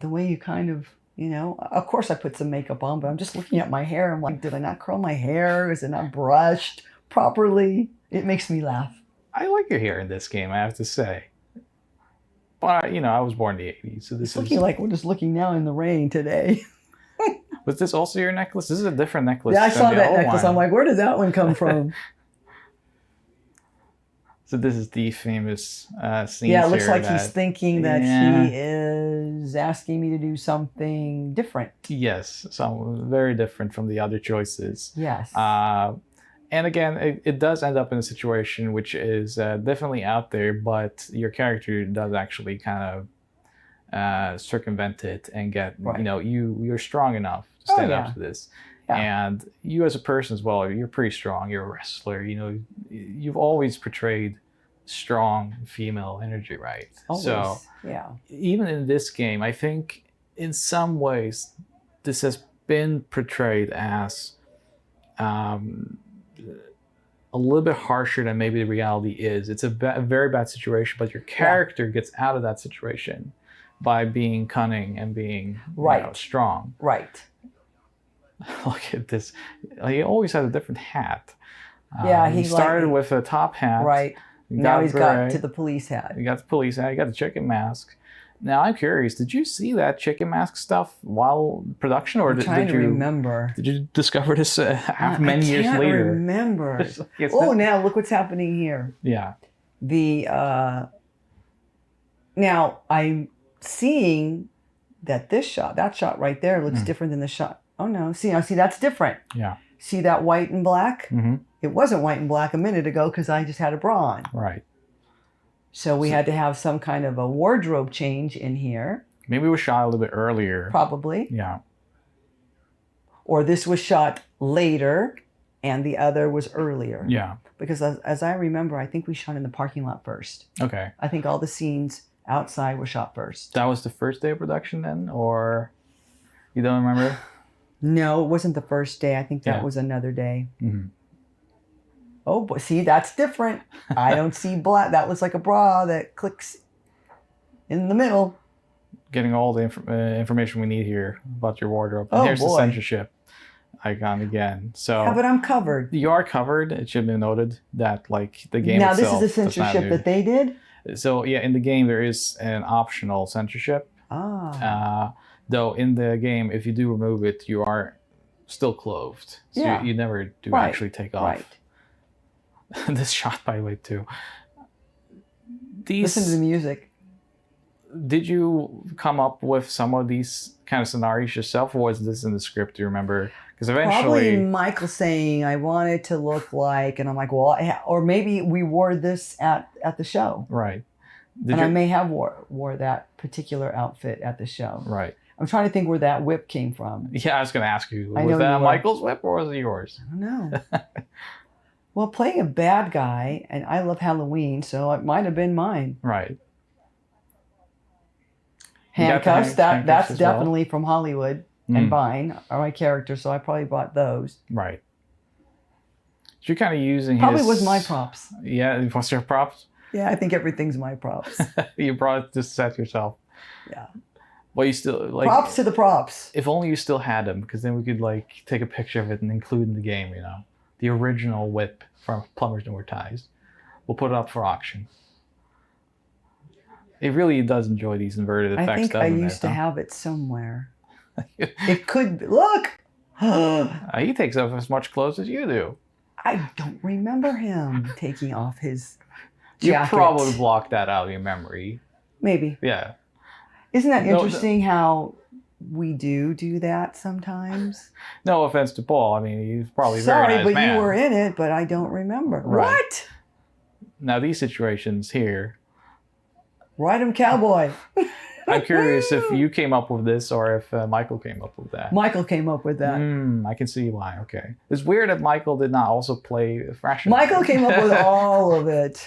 the way you kind of, of course I put some makeup on, but I'm just looking at my hair. I'm like, did I not curl my hair? Is it not brushed properly? It makes me laugh. I like your hair in this game, I have to say. But, I was born in the 80s, so this is looking like we're just looking now in the rain today. Was this also your necklace? This is a different necklace. Yeah, I saw that necklace. I'm like, where did that one come from? So this is the famous scene. Yeah, it looks like he's thinking that he is asking me to do something different. Yes, some very different from the other choices. Yes. And again, it does end up in a situation which is definitely out there, but your character does actually kind of circumvent it and get, you're strong enough to stand up to this. Yeah. And you as a person as well, you're pretty strong. You're a wrestler. You've always portrayed strong female energy, right? Always. So even in this game, I think in some ways this has been portrayed as a little bit harsher than maybe the reality is. It's a very bad situation, but your character gets out of that situation by being cunning and being strong. Right. Look at this. He always had a different hat. He started with a top hat. Right. Now he's got to the police hat. He got the police hat. He got the chicken mask. Now I'm curious. Did you see that chicken mask stuff while production, or did you remember? Did you discover this many years later? I can't remember. Now look what's happening here. Yeah. Now I'm seeing that that shot right there looks different than the shot. Oh no! See that's different. Yeah. See that white and black? Mm-hmm. It wasn't white and black a minute ago because I just had a bra on. Right. So we had to have some kind of a wardrobe change in here. Maybe it was shot a little bit earlier. Probably. Yeah. Or this was shot later and the other was earlier. Yeah. Because as I remember, I think we shot in the parking lot first. Okay. I think all the scenes outside was shot first. That was the first day of production then, or you don't remember? No, it wasn't the first day. I think that Yeah. was another day. Mm-hmm. Oh, but see, that's different. I don't see black. That was like a bra that clicks in the middle. Getting all the information we need here about your wardrobe. And Oh, here's the boy. censorship icon again. So Yeah, but I'm covered. you are covered. It should be noted that like the game Now, itself. this is the does not censorship that they did? So yeah, in the game there is an optional censorship. Though in the game, if you do remove it, you are still clothed. So Yeah. you never do Right. actually take off. Right. This shot, by the way, too. These, Listen to the music. did you come up with some of these kind of scenarios yourself, or was this in the script? Do you remember? Because Probably eventually, Michael saying, I want it to look like, and I'm like, well, or maybe we wore this at the show. right? And I may have wore that particular outfit at the show. Right. I'm trying to think where that whip came from. Yeah, I was going to ask you, I was know that you are. Michael's whip or was it yours? I don't know. Well, playing a bad guy, and I love Halloween, so it might have been mine. Right. You got the Handcuffs, handcuffs that's as well? definitely from Hollywood and Vine are my characters, so I probably bought those. Right. So you're kind of using Probably his... was my props. Yeah, what's your props? Yeah, I think everything's my props. You brought it to set yourself. Yeah. Well, you still like Props to the props. If only you still had them, because then we could like take a picture of it and include in the game. You know, the original whip from Plumbers Don't Wear Ties. We'll put it up for auction. It really does enjoy these inverted effects. I think I used to have it somewhere. It could be. Look. He takes off as much clothes as you do. I don't remember him taking off his You jacket. probably blocked that out of your memory. Maybe. Yeah. Isn't that No, interesting how we do that sometimes? No offense to Paul. I mean, he's probably a Sorry, very nice but man. you were in it, but I don't remember. Right. What? Now these situations here, Ride 'em, cowboy. I'm curious if you came up with this or if Michael came up with that. Michael came up with that. I can see why. Okay. It's weird that Michael did not also play Fresh. Michael came up with all of it.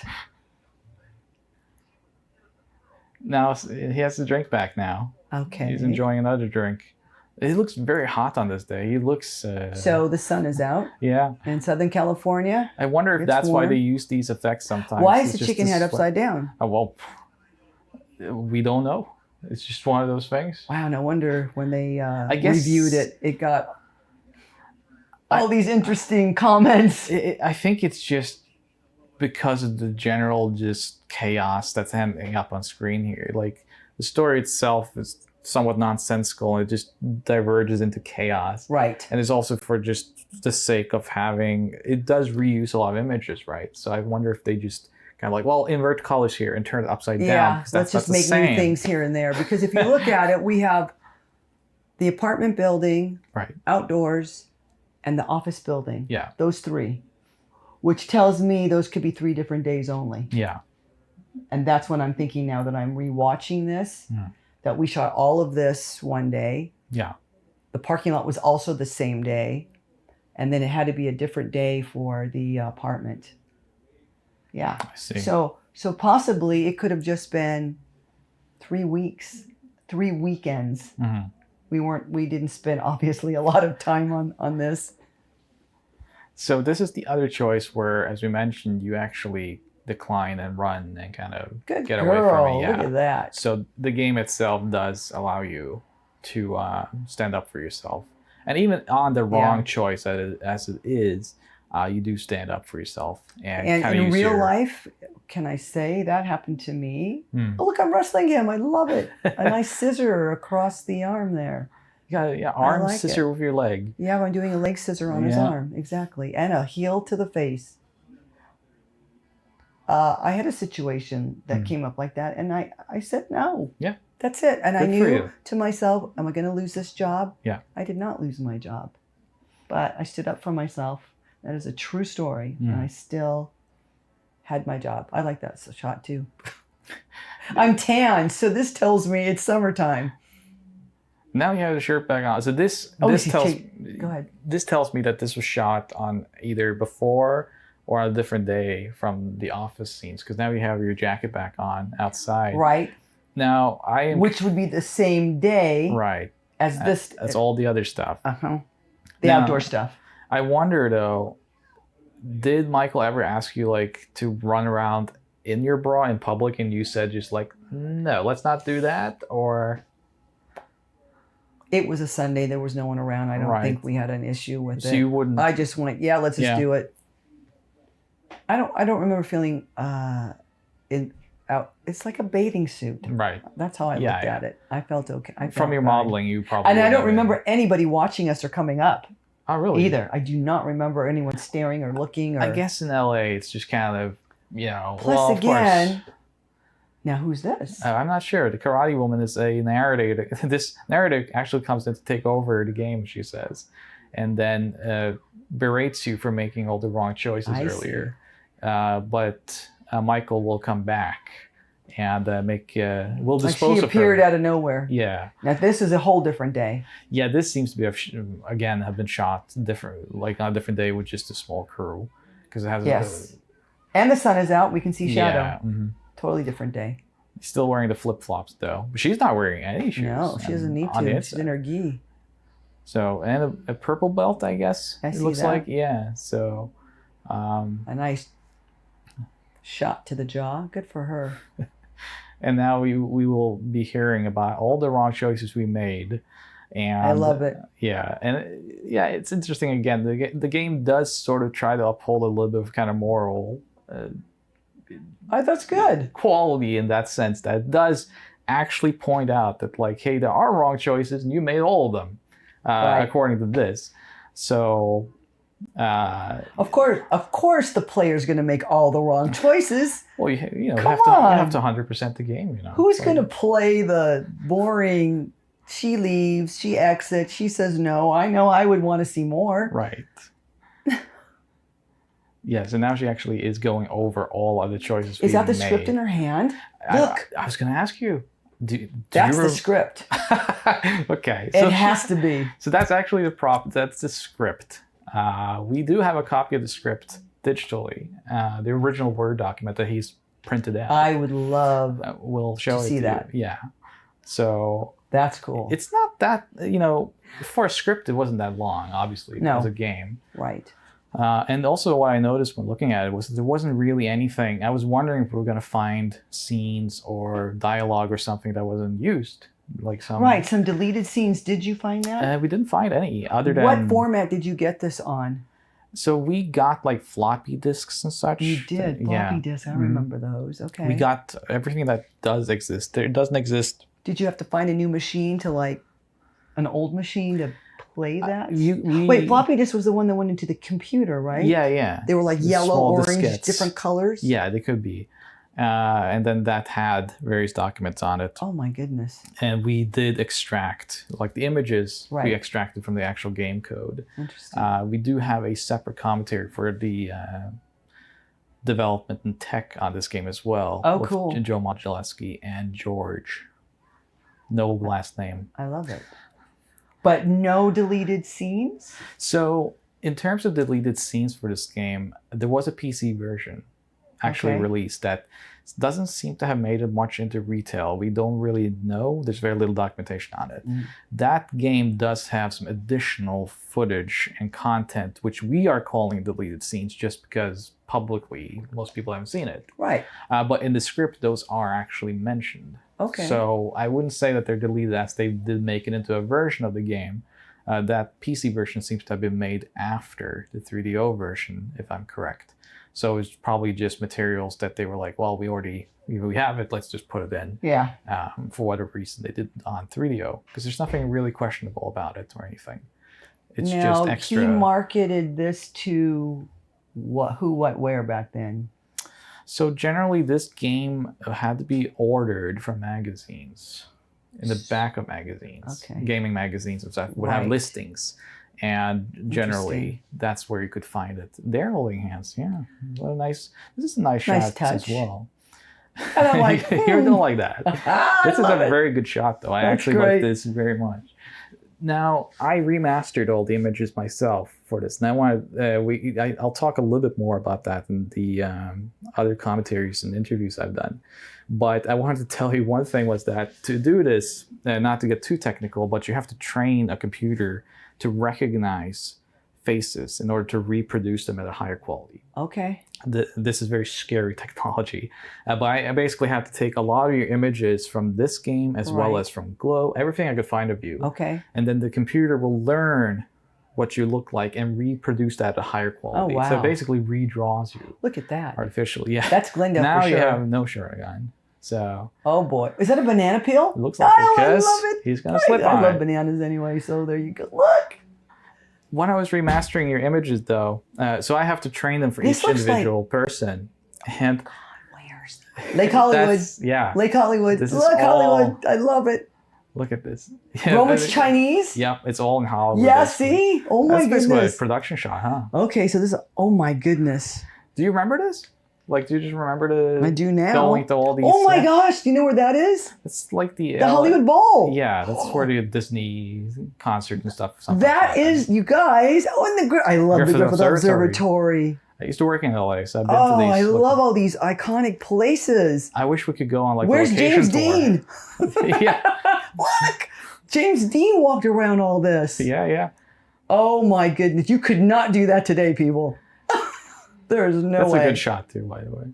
Now he has the drink back now. Okay. He's enjoying another drink. It looks very hot on this day. He looks... So the sun is out yeah. in Southern California. I wonder if It's that's why warm. they use these effects sometimes. Why is It's the just chicken to head sweat. upside down? Oh, well, we don't know. It's just one of those things. Wow, no wonder when they I guess- reviewed it, it got all these interesting comments. I think it's just because of the general just chaos that's ending up on screen here. Like, the story itself is somewhat nonsensical and it just diverges into chaos. Right. And it's also for just the sake of having... It does reuse a lot of images, right? So I wonder if they just kind of like, well, invert colors here and turn it upside down. Yeah, 'cause let's just that's the make new same. things here and there. Because if you look at it, we have the apartment building, Right. outdoors, and the office building. Yeah. Those three. Which tells me those could be 3 different days only. Yeah. And that's when I'm thinking now that I'm rewatching this, Yeah. that we shot all of this one day. Yeah. The parking lot was also the same day. And then it had to be a different day for the apartment. Yeah. I see. So possibly it could have just been 3 weeks, 3 weekends. Mhm. We didn't spend obviously a lot of time on this. So this is the other choice where, as we mentioned, you actually decline and run and kind of Good get girl. away from it. Yeah. Look at that. So the game itself does allow you to stand up for yourself. And even on the wrong choice as it is, you do stand up for yourself. And kind of in use real your... life, can I say that happened to me? Hmm. Oh, look, I'm wrestling him. I love it. A nice scissor across the arm there. You got arm like scissor with your leg. Yeah, I'm doing a leg scissor on his Yeah. arm. Exactly. And a heel to the face. I had a situation that came up like that, and I said no. Yeah. That's it. And I Good for knew you. to myself, am I going to lose this job? Yeah. I did not lose my job. But I stood up for myself. That is a true story. And I still had my job. I like that shot too. I'm tan, so this tells me it's summertime. Now you have the shirt back on. So this Oh, tells go ahead. This tells me that this was shot on either before or on a different day from the office scenes, because now you have your jacket back on outside. Right. Now I am which would be the same day right. as this. That's all the other stuff. Uh-huh. The Now, outdoor stuff. I wonder though, did Michael ever ask you like to run around in your bra in public, and you said just like, no, let's not do that? Or It was a Sunday. There was no one around. I don't Right. think we had an issue with so it. you wouldn't? I just went, yeah, let's just Yeah. do it. I don't remember feeling it's like a bathing suit. Right. That's how I Yeah, looked yeah. at it. I felt okay. I From felt your fine. modeling, you probably. And I would don't have remember anybody watching us or coming up Oh, really? either. I do not remember anyone staring or looking. Or I guess in LA, it's just kind of, Plus, well, of again, course. now who's this? I'm not sure. The Karate Woman is a narrator. This narrator actually comes in to take over the game, she says, and then berates you for making all the wrong choices I earlier. But Michael will come back and we'll Like dispose she of appeared her. out of nowhere. Yeah, Now this is a whole different day. yeah. This seems to be have been shot different, like on a different day with just a small crew, because it has. Yes. And the sun is out. We can see shadow. Yeah. Mhm. Totally different day. Still wearing the flip flops though, but she's not wearing any shoes. No, she doesn't need on the to. She's inside. in her gi. So, and a purple belt, I guess. I it see looks that. like, yeah. So, A nice shot to the jaw. Good for her. and now we will be hearing about all the wrong choices we made, and I love it. Yeah, and yeah, it's interesting. Again, the game does sort of try to uphold a little bit of kind of moral That's good. quality in that sense. That it does actually point out that, like, hey, there are wrong choices, and you made all of them, Right. according to this. So. Of course, the player's going to make all the wrong choices. Well, you Come have to on. 100% the game. Who's It's going to like- play the boring? She leaves. She exits. She says no. I know. I would want to see more. Right. Yes, and now she actually is going over all other choices. Is that the we've script in made. her hand? I- Look. I was going to ask you. Do That's you the script. Okay. It has to be. So that's actually the prop. That's the script. We do have a copy of the script digitally. The original Word document that he's printed out. I would love. We'll show to it see to that. you. Yeah. So That's cool. it's not that, for a script, it wasn't that long, obviously, No. as a game. Right. And also what I noticed when looking at it was that there wasn't really anything. I was wondering if we were going to find scenes or dialogue or something that wasn't used. Like some... Right. Some deleted scenes. Did you find that? We didn't find any other than... What format did you get this on? So we got like floppy disks and such. You did. Floppy disk. I remember those. Okay. We got everything that does exist. There doesn't exist. Did you have to find a new machine to an old machine to play that? We- Wait, floppy disk was the one that went into the computer, right? Yeah, yeah. They were like The yellow, small orange, diskettes. different colors. Yeah, they could be. And then that had various documents on it. Oh my goodness. And we did extract, like the images, Right. we extracted from the actual game code. Interesting. We do have a separate commentary for the development and tech on this game as well. Oh, with cool. Joe Modzelewski and George. No last name. I love it. But no deleted scenes? So, in terms of deleted scenes for this game, there was a PC version actually Okay. released that doesn't seem to have made it much into retail. We don't really know. There's very little documentation on it. That game does have some additional footage and content, which we are calling deleted scenes just because publicly most people haven't seen it. Right. But in the script, those are actually mentioned. Okay. So I wouldn't say that they're deleted as they did make it into a version of the game. That PC version seems to have been made after the 3DO version, if I'm correct. So it's probably just materials that they were like, well, we have it, let's just put it in. Yeah. For whatever reason they did on 3DO. Because there's nothing really questionable about it or anything. It's Now, just extra. he marketed this to who, what, where back then? So generally this game had to be ordered from magazines. In the back of magazines. Okay. Gaming magazines and stuff would have Right. listings. And generally Interesting. that's where you could find it. They're holding hands, yeah. What a nice, this is a nice Nice shot touch. as well. And I'm like, You don't like that. I This is a love it. very good shot though. I That's actually great. like this very much. Now, I remastered all the images myself for this, and I want I'll talk a little bit more about that in the other commentaries and interviews I've done. But I wanted to tell you one thing was that to do this, not to get too technical, but you have to train a computer to recognize faces in order to reproduce them at a higher quality. Okay. This is very scary technology, but I basically have to take a lot of your images from this game as well as from Glow, everything I could find of you. Okay. And then the computer will learn what you look like and reproduce that at a higher quality. Oh, wow. So it basically redraws you Look at that. artificially. Yeah. That's Glendale now for sure. you have no shirt on. So Oh boy. Is that a banana peel? it looks like I because love it. he's gonna slip on I love it. bananas anyway, so there you go. Look. When I was remastering your images though, so I have to train them for This each looks individual person. And Where's Lake Hollywood? yeah. Lake Hollywood. This is Look, all- Hollywood. I love it. Look at this. Roman's Chinese? Yep, it's all in Hollywood. Yeah, basically. see? Oh my That's basically goodness. a production shot, huh? Okay, so this is, oh my goodness. Do you remember this? Like, do you just remember to I do now. going to all these? Oh my gosh, do you know where that is? It's like the Hollywood Bowl. Yeah, that's where the Disney concerts and stuff. something That like is, you guys, oh, and I love the Griffith Griffith Observatory. Observatory. I used to work in LA, so I've been Oh, to these. I love all these iconic places. I wish we could go on like Where's a location James tour. Dean? yeah, Look, James Dean walked around all this. yeah. Oh my goodness, you could not do that today, people. There's no That's way. a good shot too, by the way.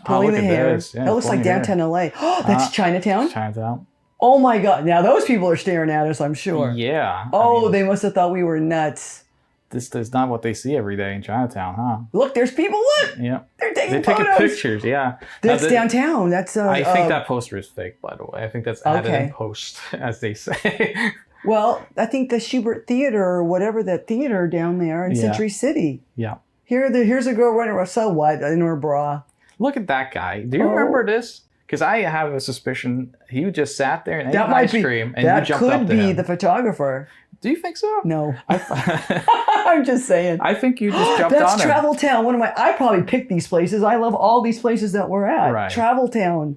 Pulling look the at hair. this. Yeah, that looks like pulling your downtown LA. Oh, that's Chinatown? Chinatown. Oh my God. Now those people are staring at us, I'm sure. Yeah. Oh, I mean, they must have thought we were nuts. this is not what they see every day in Chinatown, huh? Look, there's people. Look, Yeah. they're taking They're taking photos. pictures, yeah. That's Now, downtown. That's I think that poster is fake, by the way. I think that's added Okay. in post, as they say. Well, I think the Schubert Theater or whatever that theater down there in Yeah. Century City. yeah. Here's a girl running around so wide in her bra. Look at that guy. Do you Oh. remember this? Because I have a suspicion he just sat there and ate That an might ice be. cream and you That jumped up could to be him. the photographer. Do you think so? No, I I'm just saying. think you just jumped That's on him. Travel Town. One of my. I probably picked these places. I love all these places that we're at. Right. Travel Town.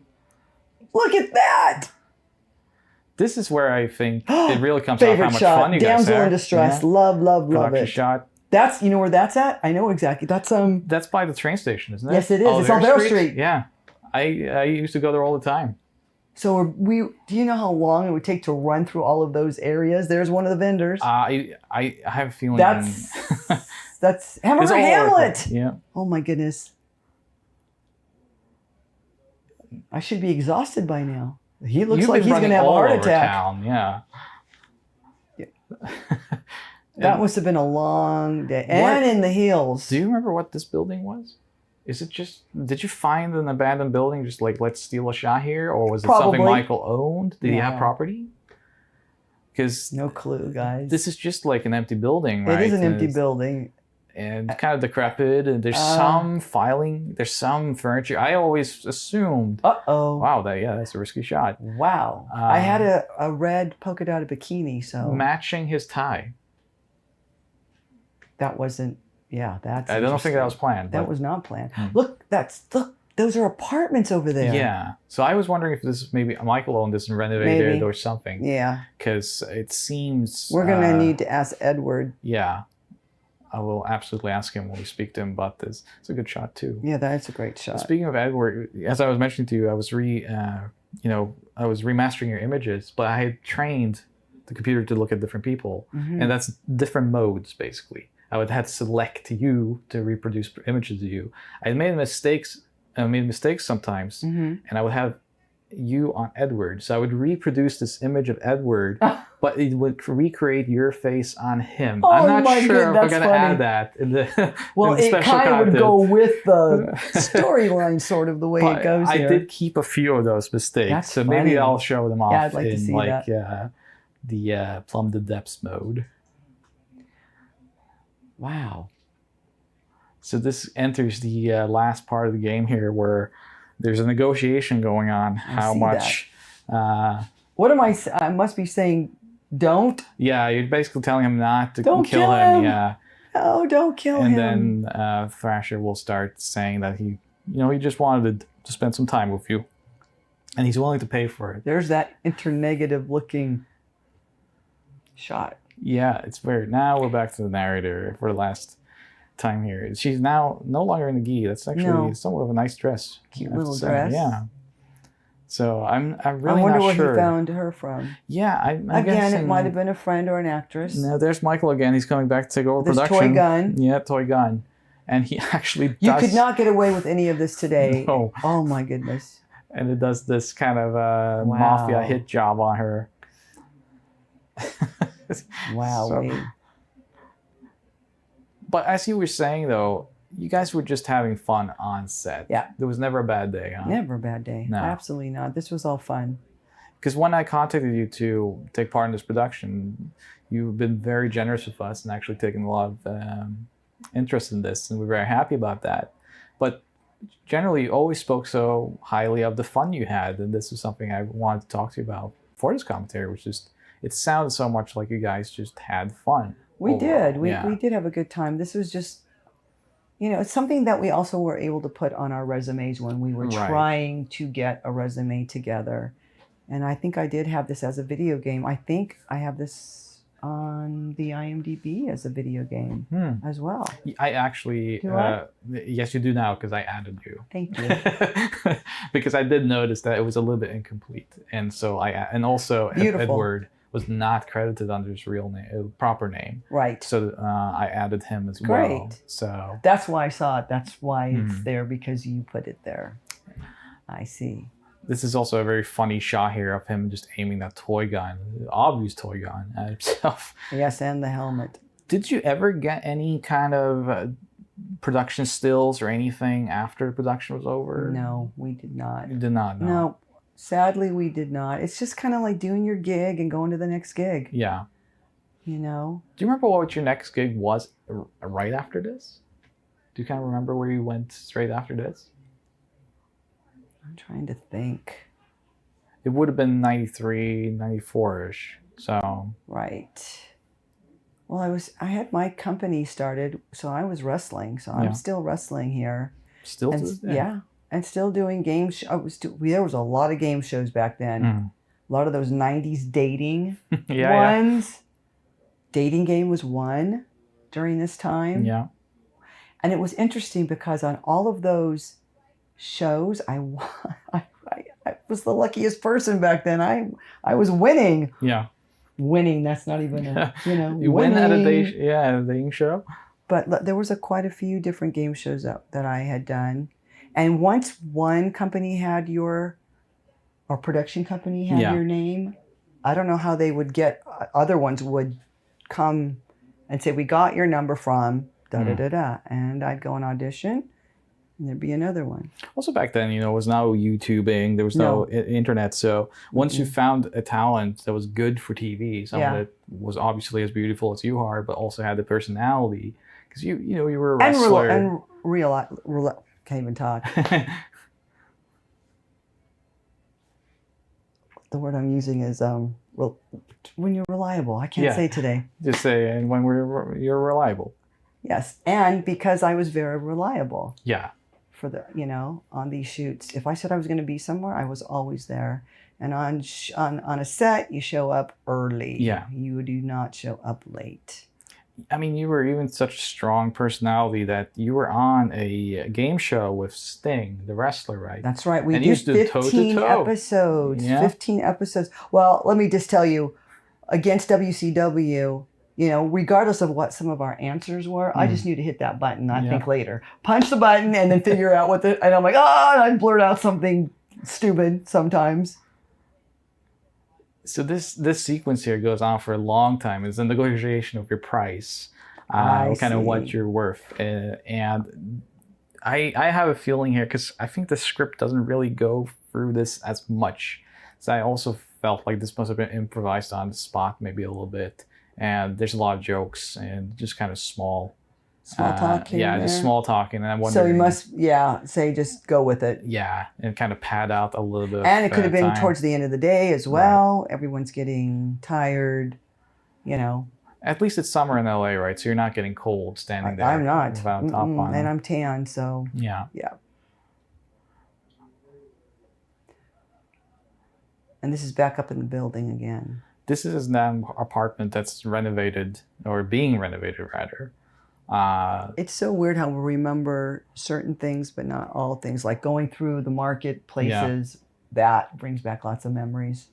Look at that. This is where I think it really comes off how Favorite much shot. fun you guys Damsel have. in distress. Yeah. Love, love, love Production it. shot. That's where that's at. I know exactly. That's That's by the train station, isn't it? Yes, it is. It's on Bell Street. Yeah. I used to go there all the time. So we. Do you know how long it would take to run through all of those areas? There's one of the vendors. I have a feeling That's Hammer It's all Hamlet. Yeah. Oh my goodness. I should be exhausted by now. He looks You've like been he's going to running have a all heart over attack. Town. Yeah. That must have been a long day. What- And in the hills. Do you remember what this building was? Is it just, did you find an abandoned building just like, let's steal a shot here? Or was it something Probably. Michael owned? Did he have No. property? Because No clue, guys. this is just like an empty building, It right? is an And empty it's- building. And kind of decrepit, and there's some filing, there's some furniture. I always assumed, Uh-oh. wow, that's a risky shot. Wow. I had a red polka dotted bikini, so Matching his tie. that wasn't, yeah, that's I don't think that was interesting. planned. That but- was not planned. Look, those are apartments over there. Yeah. So I was wondering if this maybe Michael owned this and renovated Maybe. it or something. Yeah. Because it seems We're going to need to ask Edward. Yeah. I will absolutely ask him when we speak to him about this. It's a good shot too. Yeah, that's a great shot. Speaking of Edward, as I was mentioning to you, I was remastering your images, but I had trained the computer to look at different people, and that's different modes basically. I would have to select you to reproduce images of you. I made mistakes sometimes, and I would have you on Edward. So I would reproduce this image of Edward, but it would recreate your face on him. Oh I'm not my sure God, if I'm that's going to funny. add that in the, Well, in the it special kind of would content. go with the storyline, sort of the way But it goes I here. did keep a few of those mistakes, That's so funny. maybe I'll show them off I'd like to in see like that. the Plumb the Depths mode. Wow. So this enters the last part of the game here, where there's a negotiation going on. How see much? What am I? I must be saying, don't. Yeah, you're basically telling him not to Don't kill kill him. him. Yeah, Oh, don't kill and him. then Thrasher will start saying that he just wanted to spend some time with you, and he's willing to pay for it. There's that internegative looking. shot. Yeah, it's weird. Now we're back to the narrator for the last time here. She's now no longer in the gi. That's actually somewhat of a nice dress. Cute I have to little say. dress. Yeah. So I'm I really wonder not where sure. he found her from. Yeah, I'm Again, guessing. it might have been a friend or an actress. No, there's Michael again. He's coming back to take over This production. toy gun. Yeah, toy gun. And he actually does. You could not get away with any of this today. No. Oh my goodness. And it does this kind of Wow. mafia hit job on her. Wow. So, but as you were saying, though, you guys were just having fun on set. Yeah. There was never a bad day, huh? Never a bad day. No. Absolutely not. This was all fun. Because when I contacted you to take part in this production, you've been very generous with us and actually taken a lot of interest in this, and we're very happy about that. But generally, you always spoke so highly of the fun you had, and this is something I wanted to talk to you about for this commentary, which is, it sounded so much like you guys just had fun. We overall. did. We did have a good time. This was just, you know, it's something that we also were able to put on our resumes when we were trying to get a resume together. And I think I did have this as a video game. I think I have this on the IMDb as a video game as well. I actually, yes, you do now, because I added you. Thank you. Because I did notice that it was a little bit incomplete, and so and also Edward was not credited under his real name, proper name. Right. So I added him as Great. well. So that's why I saw it. That's why it's there, because you put it there. I see. This is also a very funny shot here of him just aiming that toy gun, obvious toy gun, at himself. Yes, and the helmet. Did you ever get any kind of production stills or anything after production was over? No, we did not. You did not, no. No, sadly we did not. It's just kind of like doing your gig and going to the next gig. Yeah. You know? Do you remember what your next gig was right after this? Do you kind of remember where you went straight after this? I'm trying to think. It would have been 93, 94-ish. So. Right. Well, I had my company started, so I was wrestling. So I'm still wrestling here. Still and, to this day? Yeah. And still doing game shows. There was a lot of game shows back then. A lot of those 90s dating ones. Yeah. Dating Game was one during this time. Yeah. And it was interesting because on all of those shows, I was the luckiest person back then. I was winning. Yeah. Winning, that's not even a, you know, you win at a dating show. But there was quite a few different game shows that I had done. And once one company had or production company had your name, I don't know how they would get, other ones would come and say, we got your number from da-da-da-da. And I'd go and audition. And there'd be another one. Also back then, you know, it was no YouTubing. There was no internet. So once you found a talent that was good for TV, someone that was obviously as beautiful as you are, but also had the personality, because you were a wrestler. And can't even talk. The word I'm using is when you're reliable. I can't say today. Just say, and when you're reliable. Yes, and because I was very reliable. Yeah. For the, you know, on these shoots, if I said I was going to be somewhere, I was always there. And on a set, you show up early. Yeah. You do not show up late. I mean, you were even such a strong personality that you were on a game show with Sting, the wrestler, right? That's right. We did 15 episodes. Yeah. 15 episodes. Well, let me just tell you, against WCW, you know, regardless of what some of our answers were, I just knew to hit that button, not think later. Punch the button and then figure out what and I'm like, I blurt out something stupid sometimes. So this sequence here goes on for a long time. It's a negotiation of your price, kind of what you're worth. And I have a feeling here, because I think the script doesn't really go through this as much. So I also felt like this must have been improvised on the spot maybe a little bit. And there's a lot of jokes and just kind of small talk here. Yeah, just small talking. And I'm wondering. So you must, say just go with it. Yeah, and kind of pad out a little bit. And it could have been time. Towards the end of the day as well. Right. Everyone's getting tired, you know. At least it's summer in LA, right? So you're not getting cold standing there. I'm not. Without a top on. And I'm tan, so. Yeah. Yeah. And this is back up in the building again. this is an apartment that's renovated or being renovated rather. It's so weird how we remember certain things, but not all things. Like going through the marketplaces, that brings back lots of memories.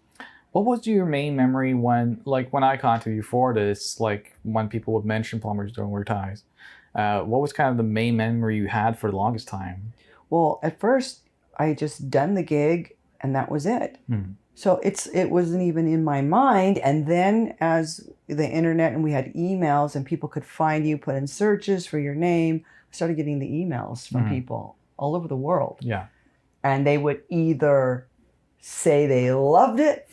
What was your main memory when I contacted you for this, like when people would mention Plumbers Don't Wear Ties? What was kind of the main memory you had for the longest time? Well, at first, I just done the gig and that was it. So it wasn't even in my mind. And then as the internet and we had emails and people could find you, put in searches for your name, I started getting the emails from people all over the world. Yeah. And they would either say they loved it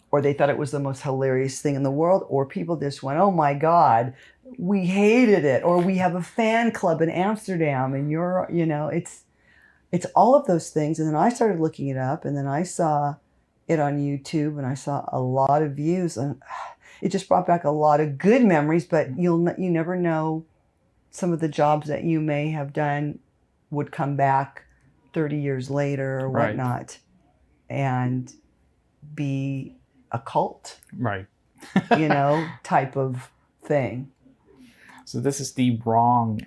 or they thought it was the most hilarious thing in the world, or people just went, oh my God, we hated it, or we have a fan club in Amsterdam and it's all of those things. And then I started looking it up and then I saw it on YouTube and I saw a lot of views and it just brought back a lot of good memories, but you never know, some of the jobs that you may have done would come back 30 years later or whatnot and be a cult, right? Type of thing. So this is the wrong,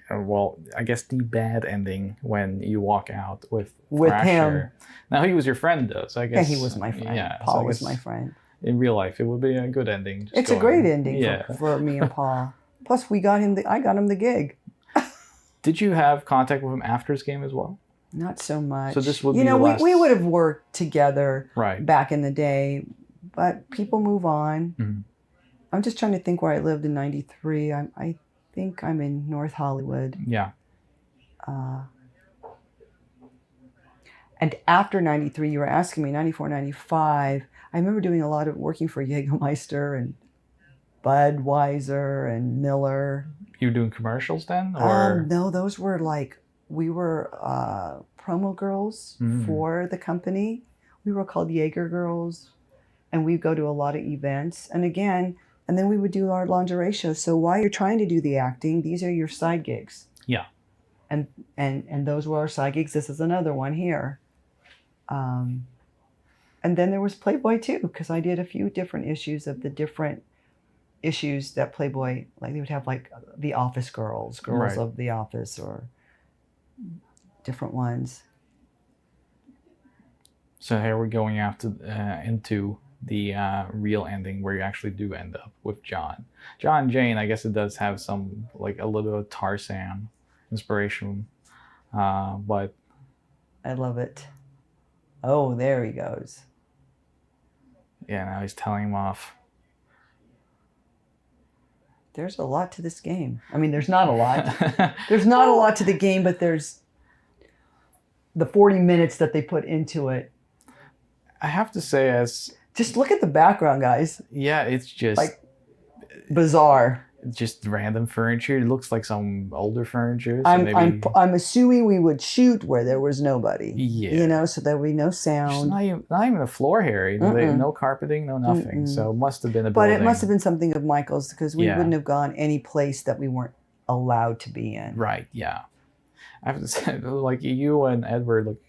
I guess the bad ending when you walk out with Thrasher. Him. Now he was your friend though, so I guess he was my friend. Yeah, Paul was my friend. In real life, it would be a good ending. It's a great ending for me and Paul. Plus, I got him the gig. Did you have contact with him after his game as well? Not so much. So this would be the last... we would have worked together right back in the day, but people move on. I'm just trying to think where I lived in '93. I think I'm in North Hollywood. Yeah. And after '93, you were asking me, '94, '95, I remember doing a lot of working for Jägermeister and Budweiser and Miller. You were doing commercials then? Or no, those were we were promo girls for the company. We were called Jaeger Girls, and we'd go to a lot of events. And then we would do our lingerie shows. So while you're trying to do the acting, these are your side gigs. Yeah. And those were our side gigs. This is another one here. And then there was Playboy too, because I did a few different issues of the different issues that Playboy, like they would have the Office Girls of the Office, or different ones. So here we're going into the real ending where you actually do end up with John and Jane. I guess it does have some a little bit of Tarzan inspiration, but I love it. Oh, there he goes. Yeah, now he's telling him off. There's a lot to this game. I mean, there's not a lot. There's not a lot to the game, but there's the 40 minutes that they put into it. I have to say, just look at the background, guys. Yeah, it's just bizarre. Just random furniture. It looks like some older furniture. So I'm assuming we would shoot where there was nobody. Yeah. So there would be no sound. There's not even a floor here. No carpeting, no nothing. So it must have been a building. But it must have been something of Michael's, because we wouldn't have gone any place that we weren't allowed to be in. Right. Yeah. I have to say, you and Edward look,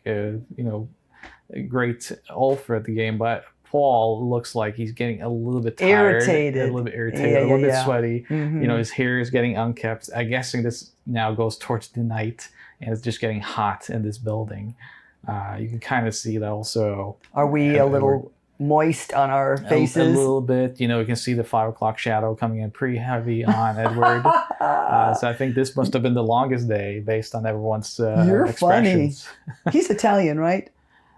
great all throughout the game, but Paul looks like he's getting a little bit tired, a little bit irritated, a little bit sweaty. His hair is getting unkempt. I'm guessing this now goes towards the night, and it's just getting hot in this building. You can kind of see that also. Are we a little moist on our faces? A little bit. You can see the 5 o'clock shadow coming in pretty heavy on Edward. So I think this must have been the longest day based on everyone's You're expressions. Funny. He's Italian, right?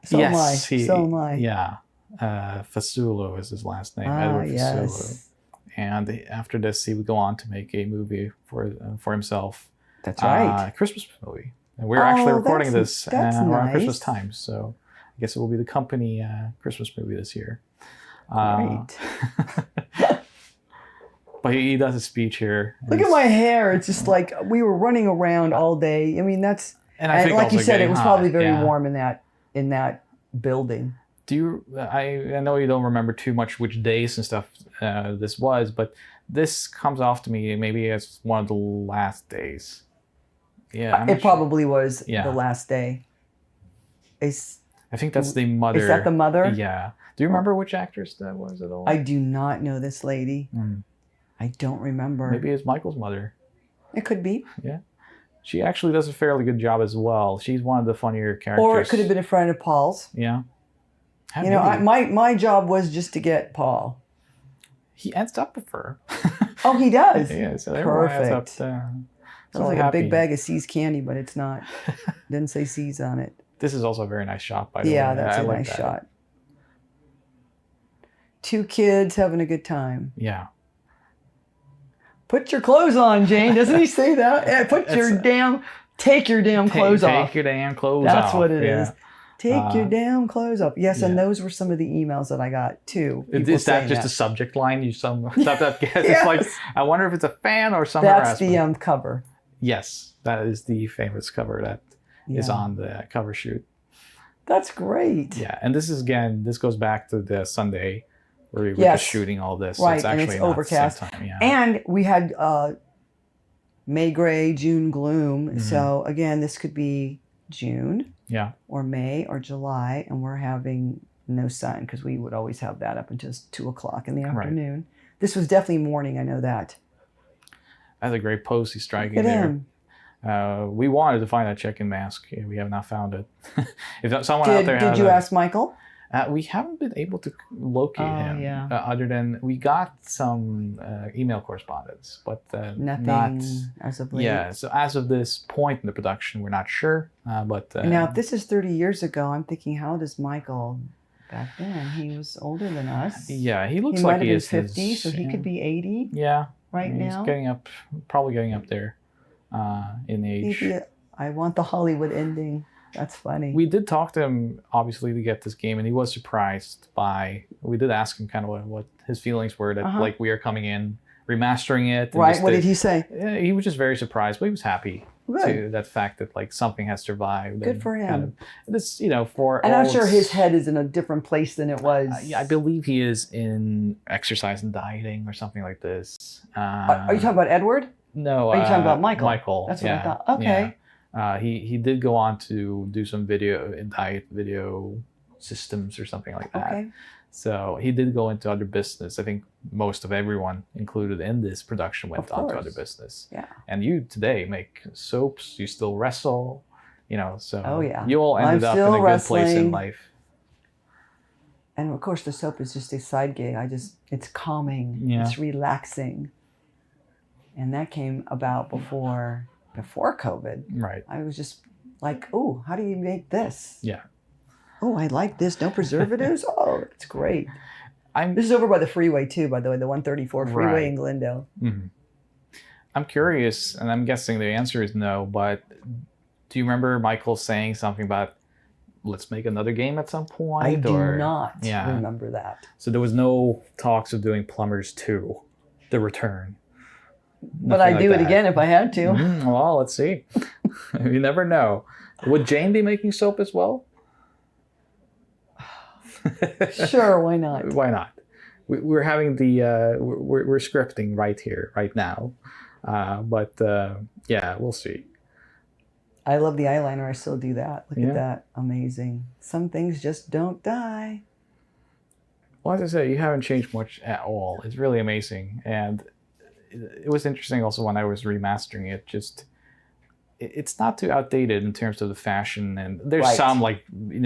So am I. So am I. Yeah. Fasulo is his last name, Edward Fasulo. And after this, he would go on to make a movie for himself. That's right. A Christmas movie. And we're actually recording this around Christmas time, so I guess it will be the company Christmas movie this year. Right. But he does a speech here. Look at my hair. It's just like we were running around all day. I mean, that's... And I think like you said, it was probably very warm in that building. I know you don't remember too much which days and stuff this was, but this comes off to me maybe as one of the last days. Yeah, it probably was the last day. I think that's the mother. Is that the mother? Yeah. Do you remember which actress that was at all? I do not know this lady. I don't remember. Maybe it's Michael's mother. It could be. Yeah. She actually does a fairly good job as well. She's one of the funnier characters. Or it could have been a friend of Paul's. Yeah. You know, my job was just to get Paul. He ends up with her. Oh, he does? Yeah, so Perfect. Sounds like a big bag of C's candy, but it's not. Didn't say C's on it. This is also a very nice shot, by the way. Yeah, that's a nice shot. 2 kids having a good time. Yeah. Put your clothes on, Jane. Doesn't he say that? Take your damn clothes off. Take your damn clothes off. That's what it is. Take your damn clothes off. Yes, and those were some of the emails that I got too. Is that just a subject line? It's like, I wonder if it's a fan or some That's the cover. Yes, that is the famous cover that is on the cover shoot. That's great. Yeah, and this goes back to the Sunday where we were just shooting all this. Right, it's actually and it's overcast. Time, yeah. And we had May gray, June gloom. So again, this could be June. Yeah. Or May or July, and we're having no sun because we would always have that up until 2:00 in the afternoon. Right. This was definitely morning. I know that. That's a great pose he's striking Look at there. him. We wanted to find that check-in mask. We have not found it. If someone out there did you ask Michael? We haven't been able to locate him. Yeah. Other than we got some email correspondence, but nothing as of late. Yeah. So as of this point in the production, we're not sure. But now, if this is 30 years ago, I'm thinking, how old is Michael back then? He was older than us. Yeah, he looks like he is 50, so he could be 80. Yeah. Right now. He's probably getting up there in age. I want the Hollywood ending. That's funny. We did talk to him, obviously, to get this game, and he was surprised by... We did ask him kind of what his feelings were that, like, we are coming in, remastering it. Right, what did he say? Yeah, he was just very surprised, but he was happy to that fact that, like, something has survived. Good for him. Kind of, this, for... And I'm sure his head is in a different place than it was. I believe he is in exercise and dieting or something like this. Are you talking about Edward? No. Are you talking about Michael? Michael. That's what I thought. Okay. Yeah. He did go on to do some diet video systems or something like that. Okay. So he did go into other business. I think most of everyone included in this production went on to other business. Yeah. And you today make soaps. You still wrestle. So yeah. you all ended up in a good place in life. And of course, the soap is just a side gig. It's calming. Yeah. It's relaxing. And that came about before COVID. Right. I was just like, oh, how do you make this? Yeah. Oh, I like this. No preservatives? Oh, it's great. This is over by the freeway too, by the way, the 134 freeway in Glendale. Mm-hmm. I'm curious, and I'm guessing the answer is no, but do you remember Michael saying something about let's make another game at some point? I do not remember that. So there was no talks of doing Plumbers 2, The Return. But I'd do it again if I had to. Well, let's see. You never know. Would Jane be making soap as well? Sure, why not? Why not? We're having we're scripting right here, right now. But yeah, we'll see. I love the eyeliner. I still do that. Look at that. Amazing. Some things just don't die. Well, as I said, you haven't changed much at all. It's really amazing. And it was interesting also when I was remastering it, it's not too outdated in terms of the fashion, and there's some like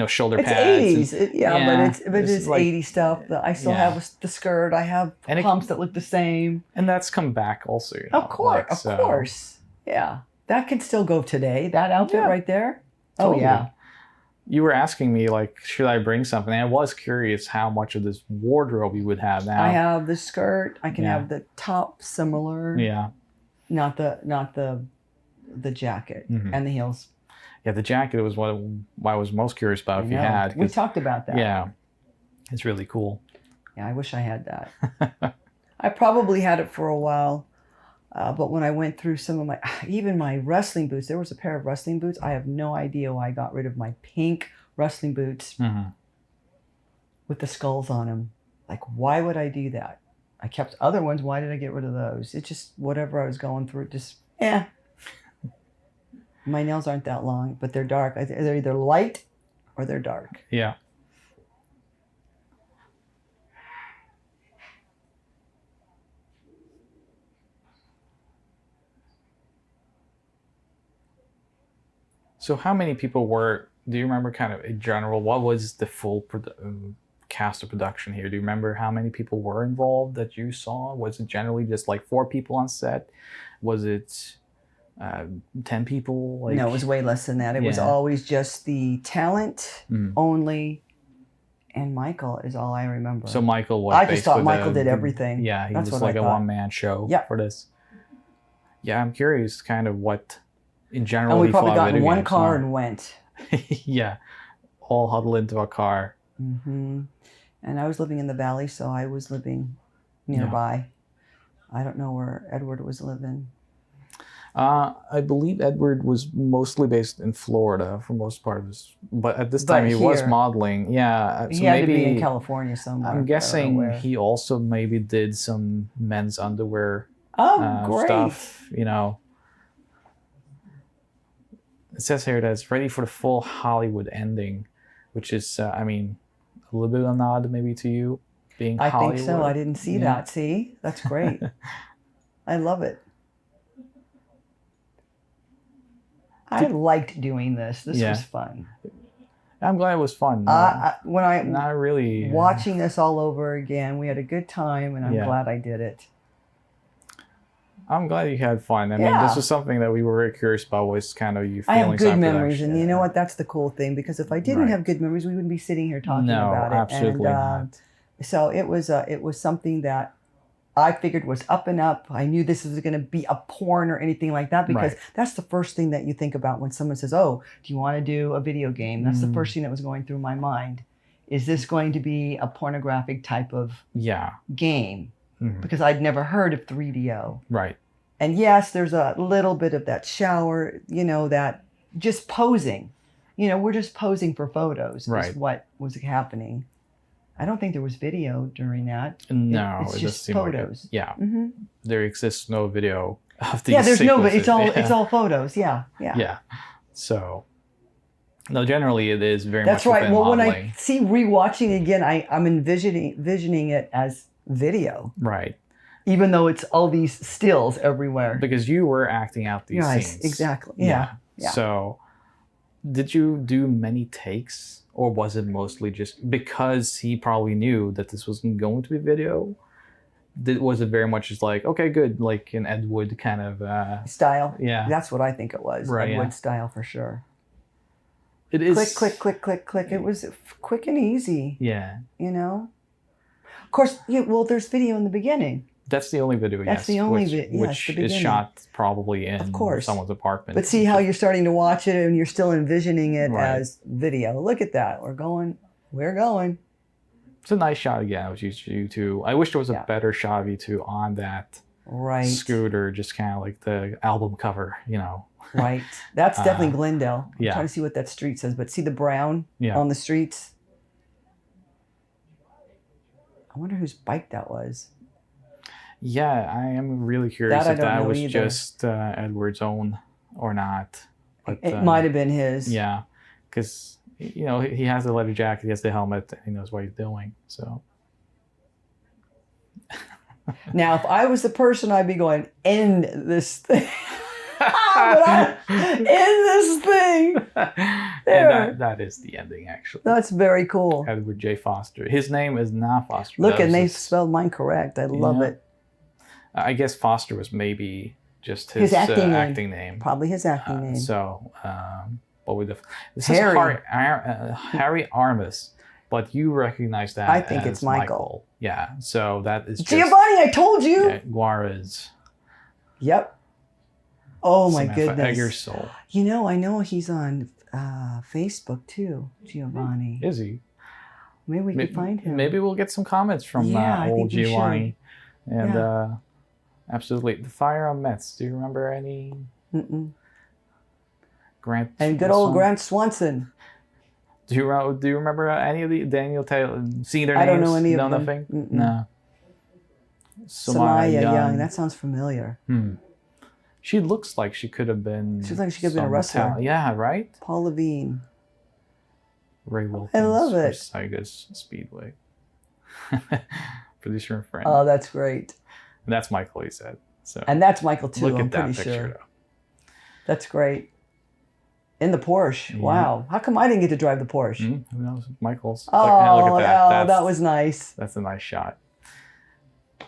shoulder pads. It's 80s, but it's like 80s stuff. I still have the skirt. I have pumps that look the same, and that's come back also. Of course, yeah, that can still go today. That outfit right there. Totally. Oh yeah. You were asking me, like, should I bring something? I was curious how much of this wardrobe you would have now. I have the skirt. I can have the top similar. Yeah. Not the jacket and the heels. Yeah, the jacket was what I was most curious about if you had. We talked about that. Yeah. It's really cool. Yeah, I wish I had that. I probably had it for a while. But when I went through some of even my wrestling boots, there was a pair of wrestling boots. I have no idea why I got rid of my pink wrestling boots with the skulls on them. Like, why would I do that? I kept other ones. Why did I get rid of those? It's just whatever I was going through. My nails aren't that long, but they're dark. They're either light or they're dark. Yeah. So how many people were? Do you remember kind of in general? What was the full cast of production here? Do you remember how many people were involved that you saw? Was it generally just like 4 people on set? Was it 10 people? Like, No, it was way less than that. It was Yeah. always just the talent Mm. only, and Michael is all I remember. So Michael was. I just thought basically Michael did everything. Yeah, he That's was what like I a thought. one-man show Yeah. for this. Yeah, I'm curious, kind of what, in general, and we he probably thought got of in video one games, car huh? and went. Yeah, all huddled into a car. Mm-hmm. And I was living in the valley, so I was living nearby. I don't know where Edward was living. I believe Edward was mostly based in Florida for most part of his, but at this But time he was here- modeling. Yeah, He so had maybe to be in California somewhere. I'm I don't guessing know where. he also maybe did some men's underwear Oh, great. stuff. You know, it says here that it's ready for the full Hollywood ending, which is, I mean, a little bit of a nod maybe to you being I Hollywood. think so. I didn't see that. See? That's great. I love it. I liked doing this. This Yeah. was fun. I'm glad it was fun. When I Not really watching this all over again, we had a good time, and I'm Yeah. glad I did it. I'm glad you had fun. I mean, Yeah. this was something that we were very curious about. Was kind of you I feelings have good on memories, production. and you know what? That's the cool thing, because if I didn't Right. have good memories, we wouldn't be sitting here talking No, about it. absolutely And not. so it was something that I figured was up and up. I knew this was going to be a porn or anything like that, because Right. that's the first thing that you think about when someone says, "Oh, do you want to do a video game?" That's the Mm. first thing that was going through my mind. Is this going to be a pornographic type of Yeah. game? Mhm. Because I'd never heard of 3DO. Right. And yes, there's a little bit of that shower, that just posing. We're just posing for photos Right. is what was happening. I don't think there was video during that. No, It's it just does seem like it. photos. Yeah. Mm-hmm. There exists no video of these. Yeah, there's no, but it's sequences. it's all photos. Yeah. Yeah. So, no, generally it is very That's much right. within Well, when modeling. I see rewatching again, I'm envisioning it as video, Right. even though it's all these stills everywhere. Because you were acting out these Right, scenes. exactly. Yeah. So, did you do many takes, or was it mostly just because he probably knew that this wasn't going to be video? Was it very much just like, okay, good, like an Ed Wood kind of Style. Yeah. That's what I think it was. Right, Ed yeah. Wood style for sure. It is Click, click, click, click, click. It was quick and easy, Yeah. Of course, there's video in the beginning. That's the only video, That's yes. the only which, yes, which the is beginning. shot probably in Of course. someone's apartment. But see how you're starting to watch it and you're still envisioning it Right. as video. Look at that. We're going. It's a nice shot again of you two. I wish there was a Yeah. better shot of you two on that Right. scooter, just kind of like the album cover, Right. That's definitely Glendale. I'm yeah. trying to see what that street says, but see the brown Yeah. on the streets? I wonder whose bike that was. Yeah, I am really curious That I if don't that know was either. just Edward's own or not. But It might have been his. Yeah, because he has the leather jacket, he has the helmet, and he knows what he's doing. So Now, if I was the person, I'd be going, end this thing. End this thing. There. And that is the ending, actually. That's very cool. Edward J. Foster. His name is not Foster. Look, That and was they his- spelled mine correct. I love Yeah. it. I guess Foster was maybe just his, acting name. name. Probably his acting name. So, but with this Harry. is Harry Armis, but you recognize that I think as it's Michael. Yeah, so that is just Giovanni, I told you. yeah, Juarez. Yep. Oh my Samantha goodness. Eggersol. I know he's on Facebook too, Giovanni. Is he? Maybe we could find him. Maybe we'll get some comments from Yeah, I old think we should. Giovanni. And Yeah. absolutely, the Fire on Mets. Do you remember any Mm-mm. Grant? And good old Swan- Grant Swanson. Do you remember any of the Daniel Taylor? See their I names? don't know any of no, them. nothing. Mm-mm. No. Samaya Young. That sounds familiar. She looks like she could have been. She looks like she could have been a some wrestler. Italian- Yeah, right. Paul Levine. Ray Wilkins. love for it. Saiga's Speedway. Producer and friend. Oh, that's great. And that's Michael. He said. So And that's Michael too. look I'm at that pretty picture. sure. Though. That's great. In the Porsche. Yeah. Wow. How come I didn't get to drive the Porsche? Who knows? Michael's. Oh, And look at that. oh, that was nice. That's a nice shot.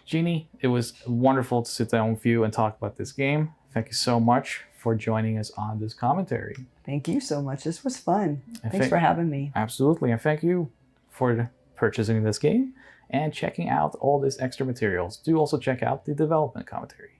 Jeannie, it was wonderful to sit down with you and talk about this game. Thank you so much for joining us on this commentary. Thank you so much. This was fun. And Thanks for having me. Absolutely. And thank you for purchasing this game and checking out all this extra materials. Do also check out the development commentary.